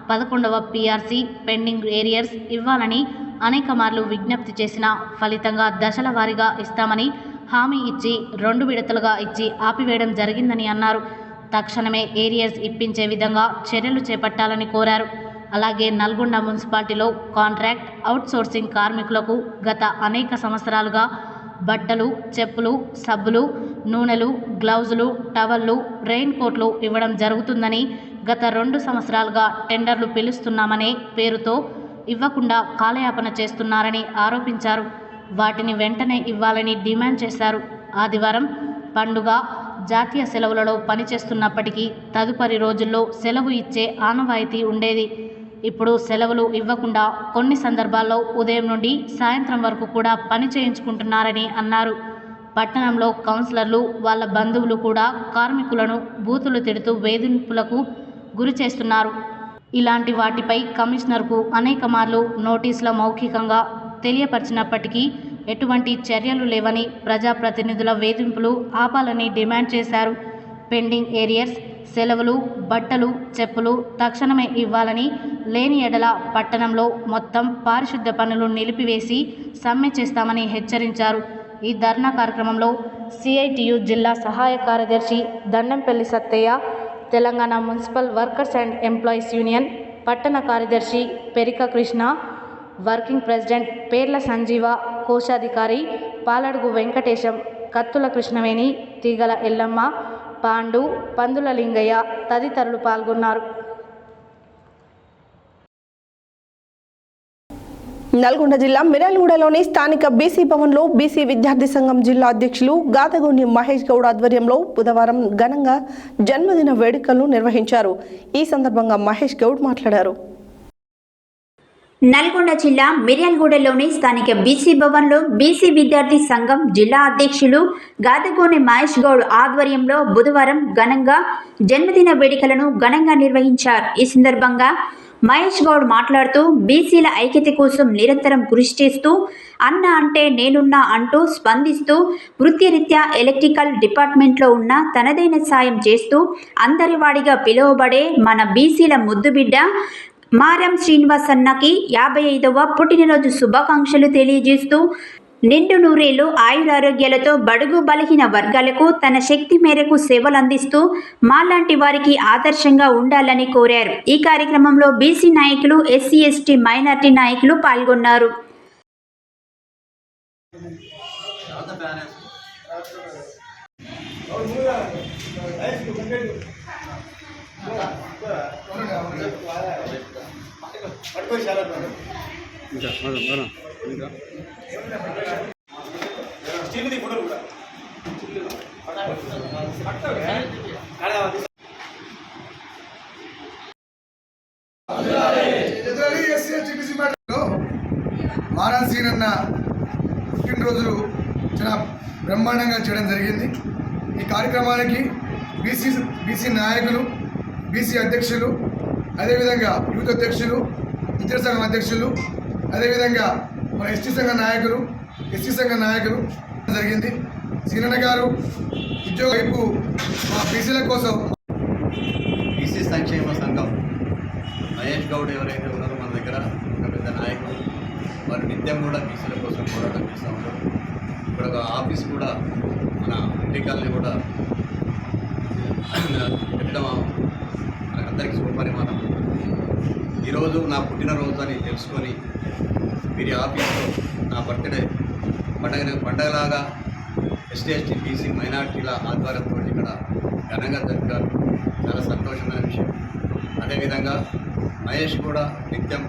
11వ PRC పెండింగ్ ఏరియర్స్ ఇవ్వాలని అనేక మార్లు విజ్ఞప్తి చేసిన ఫలితంగా దశల వారీగా ఇస్తామని హామీ ఇచ్చి 2 విడతలుగా ఇచ్చి ఆపివేయడం జరిగిందని అన్నారు. తక్షణమే ఏరియర్స్ ఇప్పించే విధంగా చర్యలు చేపట్టాలని కోరారు. అలాగే నల్గొండ మున్సిపాలిటీలో కాంట్రాక్ట్ అవుట్సోర్సింగ్ కార్మికులకు గత అనేక సంవత్సరాలుగా బట్టలు, చెప్పులు, సబ్బులు, నూనెలు, గ్లౌజులు, టవళ్ళు, రెయిన్ కోట్లు ఇవ్వడం జరుగుతుందని, గత 2 సంవత్సరాలుగా టెండర్లు పిలుస్తున్నామనే పేరుతో ఇవ్వకుండా కాలయాపన చేస్తున్నారని ఆరోపించారు. వాటిని వెంటనే ఇవ్వాలని డిమాండ్ చేశారు. ఆదివారం, పండుగ, జాతీయ సెలవులలో పనిచేస్తున్నప్పటికీ తదుపరి రోజుల్లో సెలవు ఇచ్చే ఆనవాయితీ ఉండేది. ఇప్పుడు సెలవులు ఇవ్వకుండా కొన్ని సందర్భాల్లో ఉదయం నుండి సాయంత్రం వరకు కూడా పని చేయించుకుంటున్నారని అన్నారు. పట్టణంలో కౌన్సిలర్లు, వాళ్ళ బంధువులు కూడా కార్మికులను బూతులు తిడుతూ వేధింపులకు గురి చేస్తున్నారు. ఇలాంటి వాటిపై కమిషనర్కు అనేక మార్లు నోటీసుల మౌఖికంగా తెలియపరిచినప్పటికీ ఎటువంటి చర్యలు లేవని, ప్రజాప్రతినిధుల వేధింపులు ఆపాలని డిమాండ్ చేశారు. పెండింగ్ ఏరియర్స్, సెలవులు, బట్టలు, చెప్పులు తక్షణమే ఇవ్వాలని, లేని ఎడల పట్టణంలో మొత్తం పారిశుద్ధ్య పనులు నిలిపివేసి సమ్మె చేస్తామని హెచ్చరించారు. ఈ ధర్నా కార్యక్రమంలో సిఐటియు జిల్లా సహాయ కార్యదర్శి Dandampalli Sattaiah, Telangana municipal workers and employees union పట్టణ కార్యదర్శి పెరిక కృష్ణ, వర్కింగ్ ప్రెసిడెంట్ పేర్ల సంజీవ, కోశాధికారి పాలడుగు వెంకటేశం, కత్తుల కృష్ణవేణి, తీగల ఎల్లమ్మ, పాండు, పందుల లింగయ్య తదితరులు పాల్గొన్నారు. నల్గొండ జిల్లా మిర్యాలగూడలోని స్థానిక బీసీ భవన్లో బీసీ విద్యార్థి సంఘం జిల్లా అధ్యక్షులు గాదగోని మహేష్ గౌడ్ ఆధ్వర్యంలో బుధవారం ఘనంగా జన్మదిన వేడుకలను నిర్వహించారు. ఈ సందర్భంగా మహేష్ గౌడ్ మాట్లాడారు. నల్గొండ జిల్లా మిర్యాలగూడలోని స్థానిక బీసీ భవన్లో బీసీ విద్యార్థి సంఘం జిల్లా అధ్యక్షులు గాదగోని మహేష్ గౌడ్ ఆధ్వర్యంలో బుధవారం ఘనంగా జన్మదిన వేడుకలను ఘనంగా నిర్వహించారు. ఈ సందర్భంగా మహేష్ గౌడ్ మాట్లాడుతూ బీసీల ఐక్యత కోసం నిరంతరం కృషి చేస్తూ అన్న అంటే నేనున్నా అంటూ స్పందిస్తూ వృత్తిరీత్యా ఎలక్ట్రికల్ డిపార్ట్మెంట్లో ఉన్న తనదైన సాయం చేస్తూ అందరివాడిగా పిలువబడే మన బీసీల ముద్దుబిడ్డ మారం శ్రీనివాస్ అన్నకి 55వ పుట్టినరోజు శుభాకాంక్షలు తెలియజేస్తూ నిండు నూరేళ్లు ఆయురారోగ్యాలతో బడుగు బలహీన వర్గాలకు తన శక్తి మేరకు సేవలు అందిస్తూ మాలాంటి వారికి ఆదర్శంగా ఉండాలని కోరారు. ఈ కార్యక్రమంలో బీసీ నాయకులు, ఎస్సీ ఎస్టీ మైనార్టీ నాయకులు పాల్గొన్నారు. మారం సీనన్న పుట్టినరోజులు చాలా బ్రహ్మాండంగా చేయడం జరిగింది. ఈ కార్యక్రమానికి బీసీ నాయకులు, బీసీ అధ్యక్షులు, అదేవిధంగా యూత్ అధ్యక్షులు, విద్యార్థి సంఘం అధ్యక్షులు, అదేవిధంగా మన ఎస్టీ సంఘ నాయకులు, ఎస్సీ సంఘ నాయకులు జరిగింది. సీనన్న గారు ఉద్యోగ వైపు మా బీసీల కోసం బీసీ సంక్షేమ సంఘం మహేష్ గౌడ్ ఎవరైతే ఉన్నారో మన దగ్గర ఒక పెద్ద నాయకుడు, వారు నిత్యం కూడా బీసీల కోసం పోరాటం చేస్తూ ఉంటారు. ఇక్కడ ఒక ఆఫీస్ కూడా మన ఇంటికాలని కూడా పెట్టడం మనకందరికీ శుభపరిమాణం. ఈరోజు నా పుట్టినరోజు అని తెలుసుకొని వీరి ఆఫీస్లో నా బర్త్డే పండగలాగా ఎస్టీ ఎస్టీ బీసీ మైనార్టీల ఆధ్వర్యంతో ఇక్కడ ఘనంగా జరుపుతారు. చాలా సంతోషమైన విషయం. అదేవిధంగా మహేష్ కూడా నిత్యం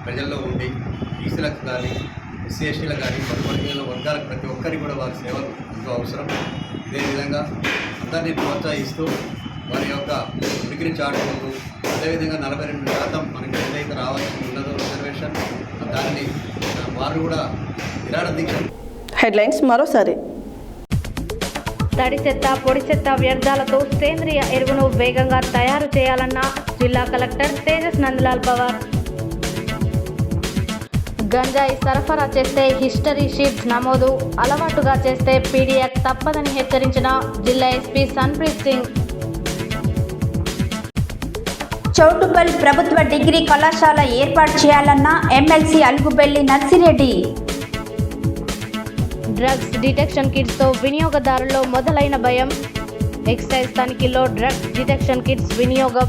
ప్రజల్లో ఉండి బీసీలకు కానీ ఎస్సీ ఎస్టీలకు కానీ వర్గీయుల వర్గాలకు ప్రతి ఒక్కరికి కూడా వారి సేవలు ఎంతో అవసరం. ఇదేవిధంగా అందరినీ ప్రోత్సహిస్తూ వారి యొక్క ఉనికిని చాటుకుంటూ అదేవిధంగా 42% మనకి ఏదైతే రావాల్సి ఉన్నదో రిజర్వేషన్ దానిని వారు కూడా నిరాడ దీక్ష. హెడ్లైన్స్ మరోసారి. తడి చెత్త, పొడి చెత్త వ్యర్థాలతో సేంద్రియ ఎరువును వేగంగా తయారు చేయాలన్న జిల్లా కలెక్టర్ తేజస్ నందలాల్ పవార్. గంజాయి సరఫరా చేస్తే హిస్టరీ షీట్స్ నమోదు, అలవాటుగా చేస్తే పీడీఎక్ తప్పదని హెచ్చరించిన జిల్లా ఎస్పీ సన్ప్రీత్ సింగ్. చౌటుపల్ ప్రభుత్వ డిగ్రీ కళాశాల ఏర్పాటు చేయాలన్న MLC Alugubelli Narsireddy. Drugs detection కిట్స్తో వినియోగదారుల్లో మొదలైన భయం, ఎక్సైజ్ తనిఖీలో డ్రగ్స్ డిటెక్షన్ కిట్స్ వినియోగం.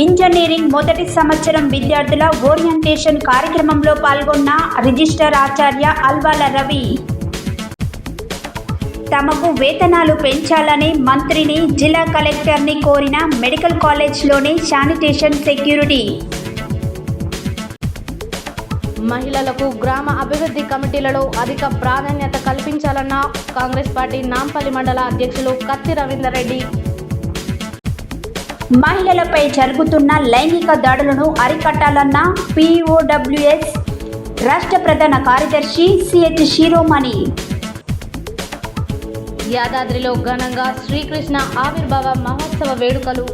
ఇంజనీరింగ్ మొదటి సంవత్సరం విద్యార్థుల ఓరియంటేషన్ కార్యక్రమంలో పాల్గొన్న రిజిస్టర్ ఆచార్య అల్వాల రవి. తమకు వేతనాలు పెంచాలని మంత్రిని, జిల్లా కలెక్టర్ని కోరిన మెడికల్ కాలేజ్లోని శానిటేషన్ సెక్యూరిటీ. మహిళలకు గ్రామ అభివృద్ధి కమిటీలలో అధిక ప్రాధాన్యత కల్పించాలన్న కాంగ్రెస్ పార్టీ నాంపల్లి మండల అధ్యక్షులు కత్తి రవీందర్ రెడ్డి. మహిళలపై జరుగుతున్న లైంగిక దాడులను అరికట్టాలన్న పిఓడబ్ల్యూఎస్ రాష్ట్ర ప్రధాన కార్యదర్శి సిహెచ్ శిరోమణి. యాదాద్రిలో ఘనంగా శ్రీకృష్ణ ఆవిర్భావ మహోత్సవ వేడుకలు.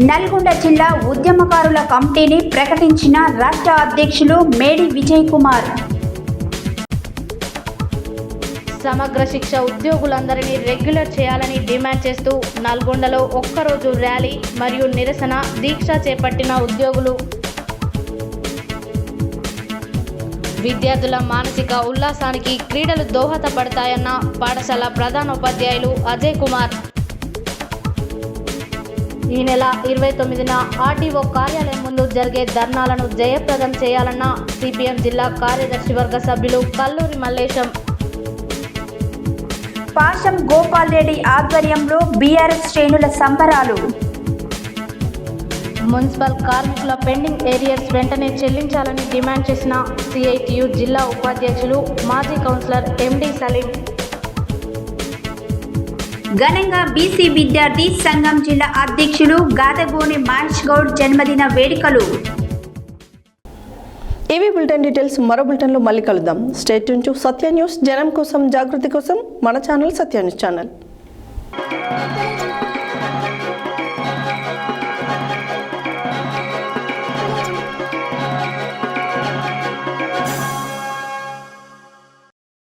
నల్గొండ జిల్లా ఉద్యమకారుల కమిటీని ప్రకటించిన రాష్ట్ర అధ్యక్షులు మేడి విజయ్ కుమార్. సమగ్ర శిక్ష ఉద్యోగులందరినీ రెగ్యులర్ చేయాలని డిమాండ్ చేస్తూ నల్గొండలో ఒక్కరోజు ర్యాలీ మరియు నిరసన దీక్ష చేపట్టిన ఉద్యోగులు. విద్యార్థుల మానసిక ఉల్లాసానికి క్రీడలు దోహదపడతాయన్న పాఠశాల ప్రధానోపాధ్యాయులు అజయ్ కుమార్. ఈ నెల 29న ఆర్డీఓ కార్యాలయం ముందు జరిగే ధర్నాలను జయప్రదం చేయాలన్న సిపిఎం జిల్లా కార్యదర్శి వర్గ సభ్యులు కల్లూరి మల్లేశం. పాషం గోపాల్ రెడ్డి ఆధ్వర్యంలో బీఆర్ఎస్ శ్రేణుల సంబరాలు. మున్సిపల్ కార్మికుల పెండింగ్ ఏరియర్స్ వెంటనే చెల్లించాలని డిమాండ్ చేసిన సిఐటియు జిల్లా ఉపాధ్యక్షులు మాజీ కౌన్సిలర్ ఎండి సలీం. ఘనంగా బీసీ విద్యార్థి సంఘం జిల్లా అధ్యక్షులు గాదగోని మహేష్ గౌడ్ జన్మదిన వేడుకలు. ఇవి బులెటిన్ డీటెయిల్స్. మరో బులెటిన్లో మళ్ళీ కలుద్దాం. Stay tune to Satya news. జనం కోసం, జాగృతి కోసం మన ఛానల్ సత్య న్యూస్ ఛానల్.